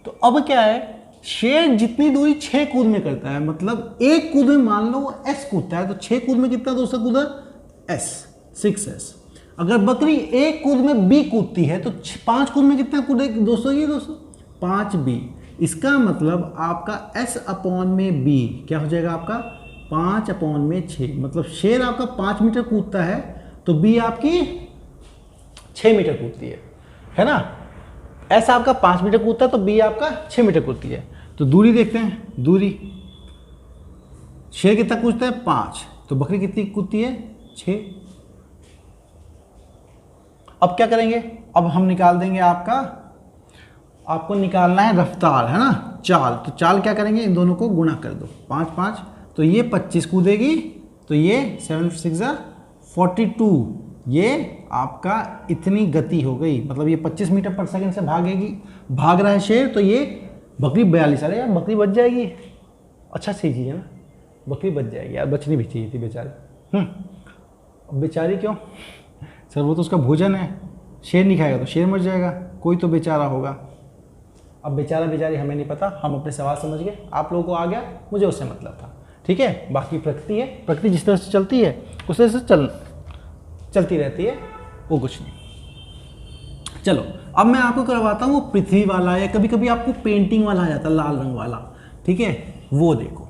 A: तो अब क्या है, शेर जितनी दूरी 6 कूद में करता है, मतलब एक कूद में मान लो वो S कूदता है, तो 6 कूद में कितना दोस्तों कूदा, S, 6S। अगर बकरी एक कूद में B कूदती है तो 5 कूद में कितना कूदेगी दोस्तों, ये दोस्तों 5B। इसका मतलब आपका S/B क्या हो जाएगा आपका, 5/6। मतलब शेर आपका 5 मीटर कूदता है तो B आपकी 6 मीटर कूदती है ना। S आपका 5 मीटर कूदता है तो B आपका 6 मीटर कूदती है। तो दूरी देखते हैं, दूरी शेर कितना कूदता है, 5, तो बकरी कितनी कूदती है, 6। अब क्या करेंगे, अब हम निकाल देंगे आपको निकालना है रफ्तार, है ना, चाल। तो चाल क्या करेंगे, इन दोनों को गुणा कर दो, 5 5 तो ये 25 कूदेगी, तो ये 7 6 42, ये आपका इतनी गति हो गई, मतलब ये 25 मीटर पर सेकंड से भाग रहा है शेर, तो ये बकरी 42, अरे यार बकरी बच जाएगी, अच्छा सही चीज़ है ना, बकरी बच जाएगी यार, बचनी भी चाहिए थी बेचारी। अब बेचारी क्यों सर, वो तो उसका भोजन है, शेर नहीं खाएगा तो शेर मर जाएगा, कोई तो बेचारा होगा। अब बेचारा बेचारी हमें नहीं पता, हम अपने सवाल समझ गए, आप लोगों को आ गया, मुझे उससे मतलब था, ठीक है। बाकी प्रकृति है, प्रकृति जिस तरह से चलती है उस तरह से चलती रहती है, वो कुछ नहीं। चलो अब मैं आपको करवाता हूँ वो पृथ्वी वाला, या कभी कभी आपको पेंटिंग वाला आ जाता है लाल रंग वाला, ठीक है, वो देखो,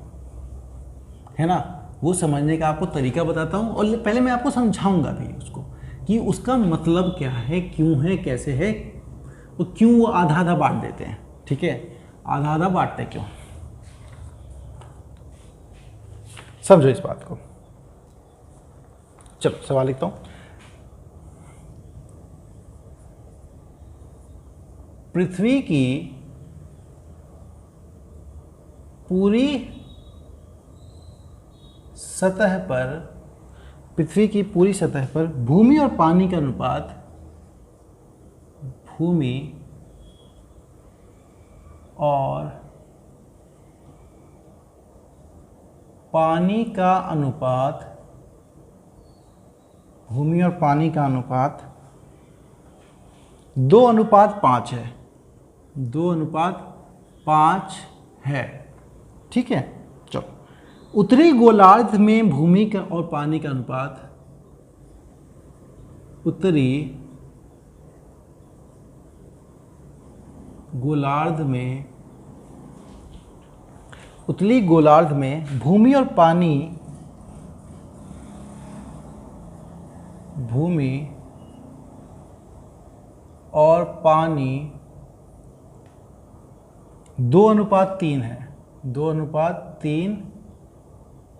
A: है ना, वो समझने का आपको तरीका बताता हूँ, और पहले मैं आपको समझाऊंगा भी उसको कि उसका मतलब क्या है, क्यों है, कैसे है, और क्यों वो आधा आधा बांट देते हैं, ठीक है, आधा आधा बांटते क्यों, समझो इस बात को। चलो सवाल लिखता हूँ। पृथ्वी की पूरी सतह पर भूमि और पानी का अनुपात, भूमि और पानी का अनुपात, 2:5 है, 2:5 है, ठीक है। चलो, उत्तरी गोलार्ध में भूमि का और पानी का अनुपात, उत्तरी गोलार्ध में भूमि और पानी, 2:3 है, 2:3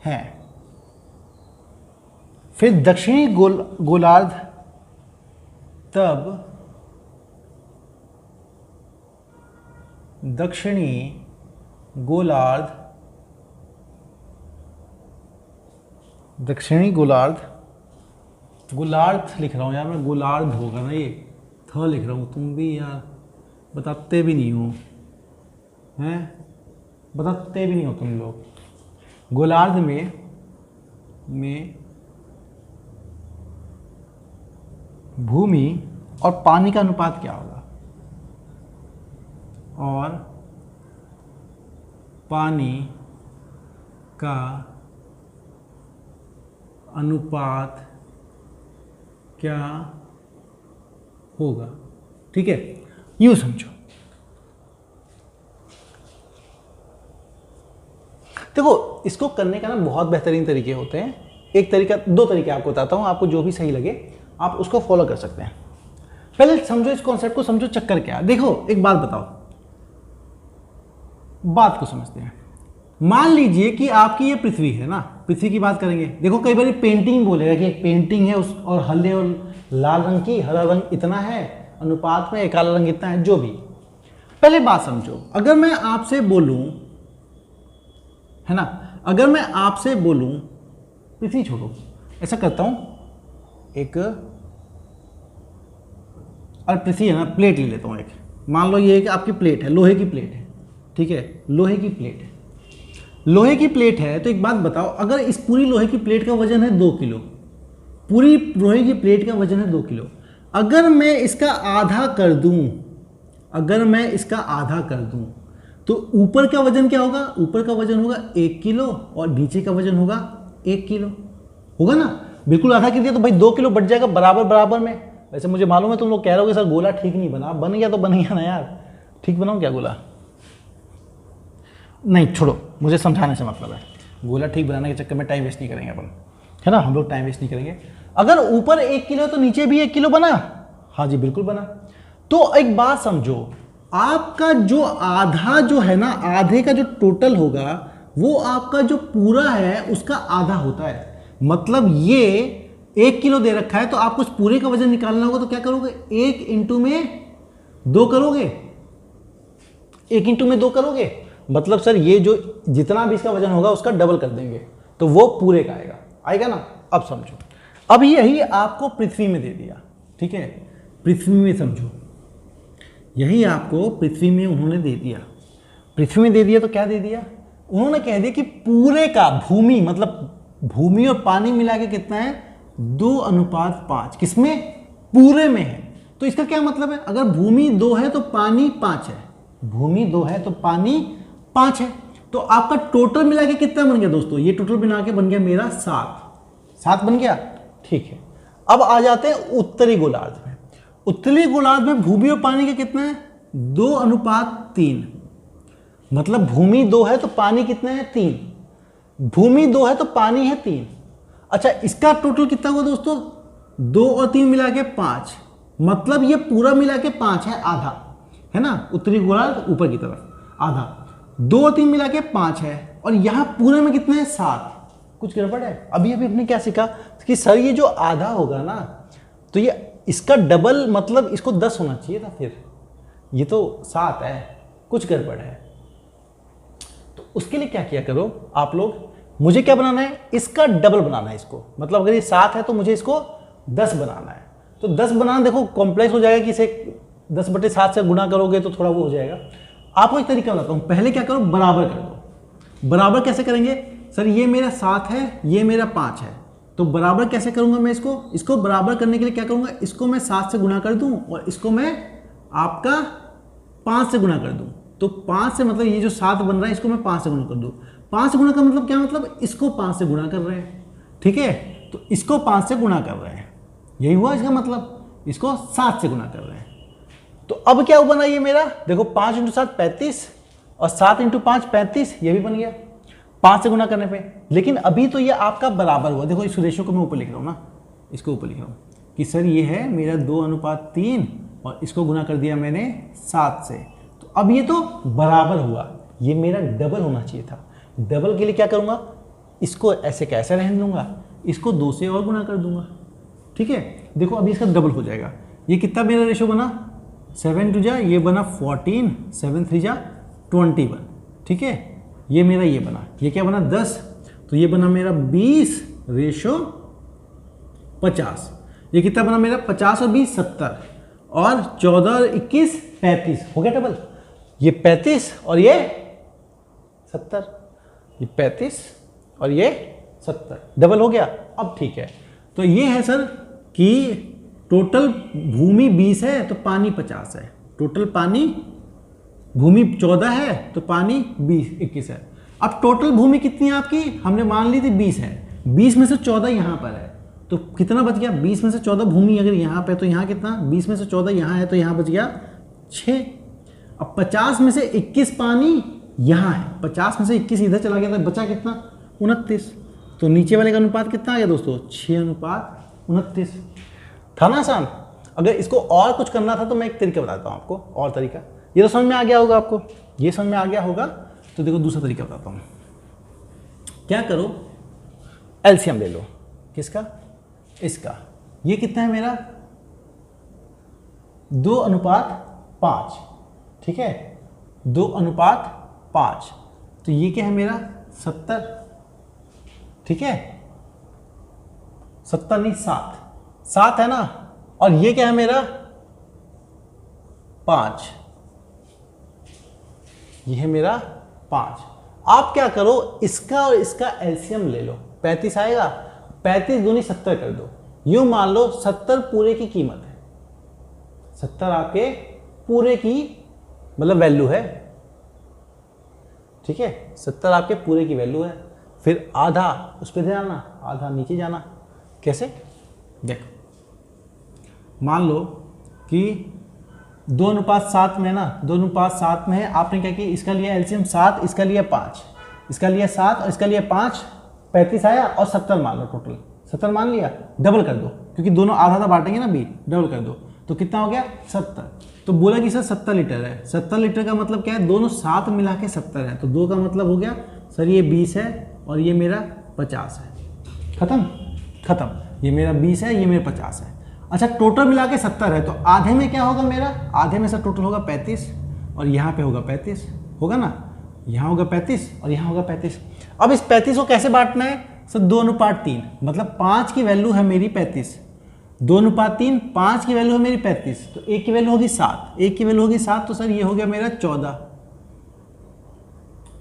A: है। फिर दक्षिणी गोलार्ध, तब दक्षिणी गोलार्ध लिख रहा हूँ यार मैं, गोलार्ध होगा ना, ये थ लिख रहा हूँ, तुम भी यार बताते भी नहीं हो, हैं, बताते भी नहीं हो तुम लोग। गोलार्ध में भूमि और पानी का अनुपात क्या होगा, और पानी का अनुपात क्या होगा, ठीक है, यूं समझो। देखो इसको करने का ना बहुत बेहतरीन तरीके होते हैं, एक तरीका, दो तरीके आपको बताता हूं, आपको जो भी सही लगे आप उसको फॉलो कर सकते हैं। पहले समझो इस कॉन्सेप्ट को, समझो चक्कर क्या है। देखो एक बात बताओ, बात को समझते हैं। मान लीजिए कि आपकी ये पृथ्वी है ना, पृथ्वी की बात करेंगे। देखो कई बार पेंटिंग बोलेगा कि एक पेंटिंग है उस, और हल्दे और लाल रंग की, हरा रंग इतना है अनुपात में, काला रंग इतना है, जो भी। पहले बात समझो, अगर मैं आपसे बोलूं, है ना, अगर मैं आपसे बोलूं, पृथ्वी छोड़ो, ऐसा करता हूं, एक और पृथ्वी है ना, प्लेट ले लेता हूं एक, मान लो ये एक आपकी प्लेट है, लोहे की प्लेट है, ठीक है, लोहे की प्लेट है, लोहे की प्लेट है। तो एक बात बताओ, अगर इस पूरी लोहे की प्लेट का वजन है 2 किलो, पूरी लोहे की प्लेट का वजन है 2 किलो, अगर मैं इसका आधा कर दूं, तो ऊपर का वजन क्या होगा, ऊपर का वजन होगा 1 किलो और नीचे का वजन होगा 1 किलो, होगा ना, बिल्कुल आधा कर दिया तो भाई 2 किलो बढ़ जाएगा बराबर बराबर में। वैसे मुझे मालूम है तुम लोग कह रहे हो कि सर गोला ठीक नहीं बना, बन गया तो बन गया ना यार, ठीक बनाऊं क्या गोला, नहीं छोड़ो, मुझे समझाने से मतलब है, गोला ठीक बनाने के चक्कर में टाइम वेस्ट नहीं करेंगे अपन, है ना, हम लोग टाइम वेस्ट नहीं करेंगे। अगर ऊपर 1 किलो तो नीचे भी 1 किलो बना, हाँ जी बिल्कुल बना। तो एक बात समझो, आपका जो आधा जो है ना, आधे का जो टोटल होगा वो आपका जो पूरा है उसका आधा होता है। मतलब ये 1 किलो दे रखा है, तो आपको उस पूरे का वजन निकालना होगा, तो क्या करोगे, 1 इंटू में 2 करोगे, 1 इंटू में 2 करोगे, मतलब सर ये जो जितना भी इसका वजन होगा उसका डबल कर देंगे तो वो पूरे का आएगा, आएगा ना। अब समझो, अब यही आपको पृथ्वी में दे दिया, ठीक है, पृथ्वी में समझो, यही आपको पृथ्वी में उन्होंने दे दिया। पृथ्वी में दे दिया तो क्या दे दिया, उन्होंने कह दिया कि पूरे का भूमि, मतलब भूमि और पानी मिला के कितना है 2:5, किसमें, पूरे में है। तो इसका क्या मतलब है, अगर भूमि 2 है तो पानी 5 है, भूमि 2 है तो पानी 5 है, तो आपका टोटल मिला के कितना बन गया दोस्तों, ये टोटल बना के बन गया मेरा 7 बन गया, ठीक है। अब आ जाते हैं उत्तरी गोलार्ध में। उत्तरी गोलार्ध में भूमि और पानी का कितना है 2:3, मतलब भूमि 2 है तो पानी कितना है 3, भूमि 2 है तो पानी है 3। अच्छा, इसका टोटल कितना हुआ दोस्तों, 2 और 3 मिला के 5, मतलब ये पूरा मिला के 5 है, आधा है ना, उत्तरी गोलार्ध ऊपर की तरफ आधा, 2 और 3 मिला के 5 है, और यहां पूरे में कितने हैं 7। कुछ गड़बड़ है, अभी हमने क्या सीखा कि सर ये जो आधा होगा ना तो ये इसका डबल, मतलब इसको 10 होना चाहिए था, फिर ये तो 7 है, कुछ गड़बड़ है। तो उसके लिए क्या किया करो आप लोग, मुझे क्या बनाना है, इसका डबल बनाना है इसको, मतलब अगर ये 7 है तो मुझे इसको 10 बनाना है। तो 10 बनाना देखो कॉम्प्लेक्स हो जाएगा कि इसे 10/7 से गुणा करोगे तो थोड़ा वो हो जाएगा। आपको एक तरीका बताता हूँ, पहले क्या करो, बराबर कर दो। बराबर कैसे करेंगे सर, ये मेरा 7 है, ये मेरा 5 है, तो बराबर कैसे करूंगा मैं इसको बराबर करने के लिए क्या करूंगा, इसको मैं 7 से गुणा कर दूं और इसको मैं आपका 5 से गुणा कर दूं। तो 5 से मतलब ये जो 7 बन रहा है इसको मैं 5 से गुणा कर दूं। 5 से गुणा का मतलब क्या, मतलब इसको 5 से गुणा कर रहे हैं, ठीक है, तो इसको 5 से गुणा कर रहे हैं, यही हुआ इसका मतलब, इसको 7 से गुणा कर रहे हैं। तो अब क्या बना ये मेरा, देखो 5 × 7 35 और 7 × 5 35, ये भी बन गया 5 से गुणा करने पे। लेकिन अभी तो ये आपका बराबर हुआ, देखो इस रेशो को मैं ऊपर लिख रहा हूँ ना, इसको ऊपर लिख रहा हूँ कि सर ये है मेरा 2:3 और इसको गुणा कर दिया मैंने 7 से, तो अब ये तो बराबर हुआ, ये मेरा डबल होना चाहिए था। डबल के लिए क्या करूँगा, इसको ऐसे कैसे रहने दूंगा, इसको 2 से और गुणा कर दूंगा, ठीक है। देखो अभी इसका डबल हो जाएगा, ये कितना मेरा रेशो बना, 7 × 2 ये बना 14, 7 × 3 = 21, ठीक है। ये मेरा ये बना, ये क्या बना 10, तो ये बना मेरा 20:50। ये कितना बना मेरा 50 और 20 70, और 14 और 21 35, हो गया डबल। ये 35 और ये 70, ये 35 और ये 70, डबल हो गया। अब ठीक है, तो ये है सर कि टोटल भूमि 20 है तो पानी 50 है, टोटल पानी, भूमि 14 है तो पानी 21 है। अब टोटल भूमि कितनी है आपकी, हमने मान ली थी 20 है, 20 में से 14 यहाँ पर है, तो कितना बच गया, 20 में से 14 भूमि अगर यहाँ पे तो यहाँ कितना, 20 में से 14 यहाँ है तो यहाँ बच गया 6। अब 50 में से 21 पानी यहाँ है, 50 में से 21 इधर चला गया तो बचा कितना 29, तो नीचे वाले का अनुपात कितना आ गया दोस्तों 6:29। था ना आसान। अगर इसको और कुछ करना था तो मैं एक तरीका बताता हूँ आपको, और तरीका, ये तो समझ में आ गया होगा आपको, ये समझ में आ गया होगा, तो देखो दूसरा तरीका बताता हूँ। क्या करो, एलसीएम ले लो, किसका, इसका, ये कितना है मेरा 2:5, ठीक है, 2:5, तो ये क्या है मेरा 70, ठीक है, 70 नहीं 7 है ना, और ये क्या है मेरा 5, ये है मेरा 5। आप क्या करो, इसका और इसका एलसीएम ले लो, 35 आएगा, 35 दूनी 70 कर दो, यूं मान लो 70 पूरे की कीमत है, 70 आपके पूरे की मतलब वैल्यू है, ठीक है, 70 आपके पूरे की वैल्यू है। फिर आधा उस पर ध्यान ना, आधा नीचे जाना, कैसे, देखो मान लो कि 2:7 में ना, 2:7 में है, आपने क्या किया, इसका लिया एलसीएम 7, इसका लिया 5, इसका लिया 7 और इसका लिया 5, 35 आया, और 70 मान लो, टोटल 70 मान लिया, डबल कर दो क्योंकि दोनों आधा आधा बांटेंगे ना भी, डबल कर दो तो कितना हो गया 70। तो बोला कि सर 70 लीटर है, 70 लीटर का मतलब क्या है, दोनों साथ मिला के 70 है, तो 2 का मतलब हो गया सर ये 20 है और ये मेरा 50 है, खत्म, ये मेरा 20 है, ये मेरा 50 है। अच्छा, टोटल मिला के 70 है, तो आधे में क्या होगा मेरा, आधे में सर टोटल होगा 35 और यहाँ पे होगा 35, होगा ना, यहाँ होगा 35 और यहाँ होगा 35। अब इस 35 को कैसे बांटना है सर? 2:3, मतलब 5 की वैल्यू है मेरी 35, 2:3, 5 की वैल्यू है मेरी 35, तो एक की वैल्यू होगी 7, एक की वैल्यू होगी 7, तो सर ये हो गया मेरा 14,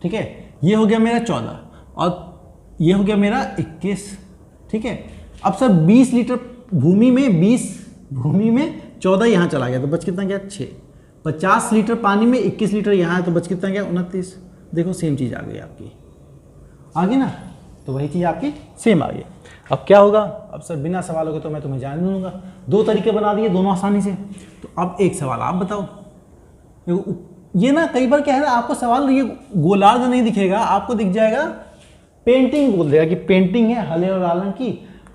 A: ठीक है, ये हो गया मेरा 14 और ये हो गया मेरा 21, ठीक है। अब सर 20 लीटर भूमि में 14 यहाँ चला गया, तो बच कितना गया 6। 50 लीटर पानी में 21 लीटर यहाँ है, तो बच कितना गया 29। देखो सेम चीज़ आ गई आपकी, आ गई ना, तो वही चीज़ आपकी सेम आ गई। अब क्या होगा? अब सर बिना सवालों के तो मैं तुम्हें जान दूंगा, 2 तरीके बना दिए, दोनों आसानी से। तो अब एक सवाल आप बताओ। ये ना कई बार क्या है ना, आपको सवाल ये गोलार्ध नहीं दिखेगा, आपको दिख जाएगा पेंटिंग, बोल देगा कि पेंटिंग है हले और लालन की,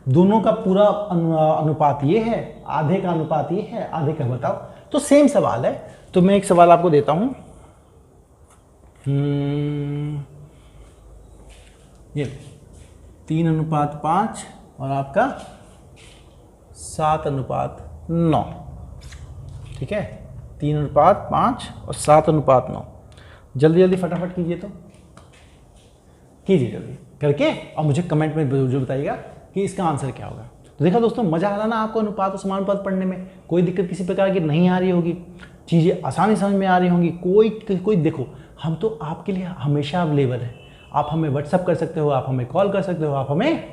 A: दोनों का पूरा अनुपात ये है, आधे का अनुपात ये है, आधे का बताओ। तो सेम सवाल है, तो मैं एक सवाल आपको देता हूं, ये 3:5 और आपका 7:9, ठीक है, 3:5 और 7:9। जल्दी जल्दी फटाफट कीजिए, तो कीजिए जल्दी करके, और मुझे कमेंट में जरूर बताइएगा कि इसका आंसर क्या होगा। तो देखा दोस्तों, मजा आ रहा ना आपको अनुपात और समानुपात पढ़ने में? कोई दिक्कत किसी प्रकार की नहीं आ रही होगी, चीज़ें आसानी समझ में आ रही होंगी। कोई देखो, हम तो आपके लिए हमेशा अवेलेबल है। आप हमें व्हाट्सअप कर सकते हो, आप हमें कॉल कर सकते हो, आप हमें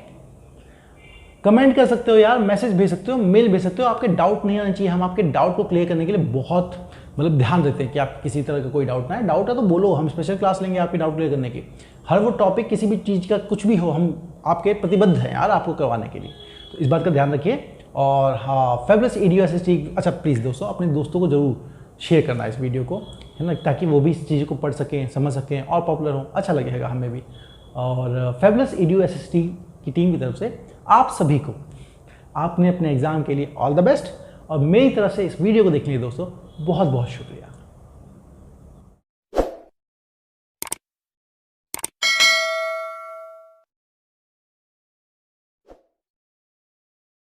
A: कमेंट कर सकते हो यार, मैसेज भेज सकते हो, मेल भेज सकते हो। आपके डाउट नहीं आना चाहिए, हम आपके डाउट को क्लियर करने के लिए बहुत ध्यान देते हैं कि आप किसी तरह का कोई डाउट ना है। डाउट है तो बोलो, हम स्पेशल क्लास लेंगे आपके डाउट क्लियर करने की। हर वो टॉपिक, किसी भी चीज़ का कुछ भी हो, हम आपके प्रतिबद्ध हैं यार आपको करवाने के लिए। तो इस बात का ध्यान रखिए। और हाँ, फेबुलस ईडीयू एसएसटी, अच्छा प्लीज़ दोस्तों, अपने दोस्तों को जरूर शेयर करना है इस वीडियो को, है ना, ताकि वो भी इस चीज़ को पढ़ सकें, समझ सकें और पॉपुलर हो, अच्छा लगेगा हमें भी। और फेबुलस ईडीयू एसएसटी की टीम की तरफ से आप सभी को आपने अपने एग्ज़ाम के लिए ऑल द बेस्ट, और मेरी तरफ से इस वीडियो को देखने के लिए दोस्तों बहुत बहुत शुक्रिया।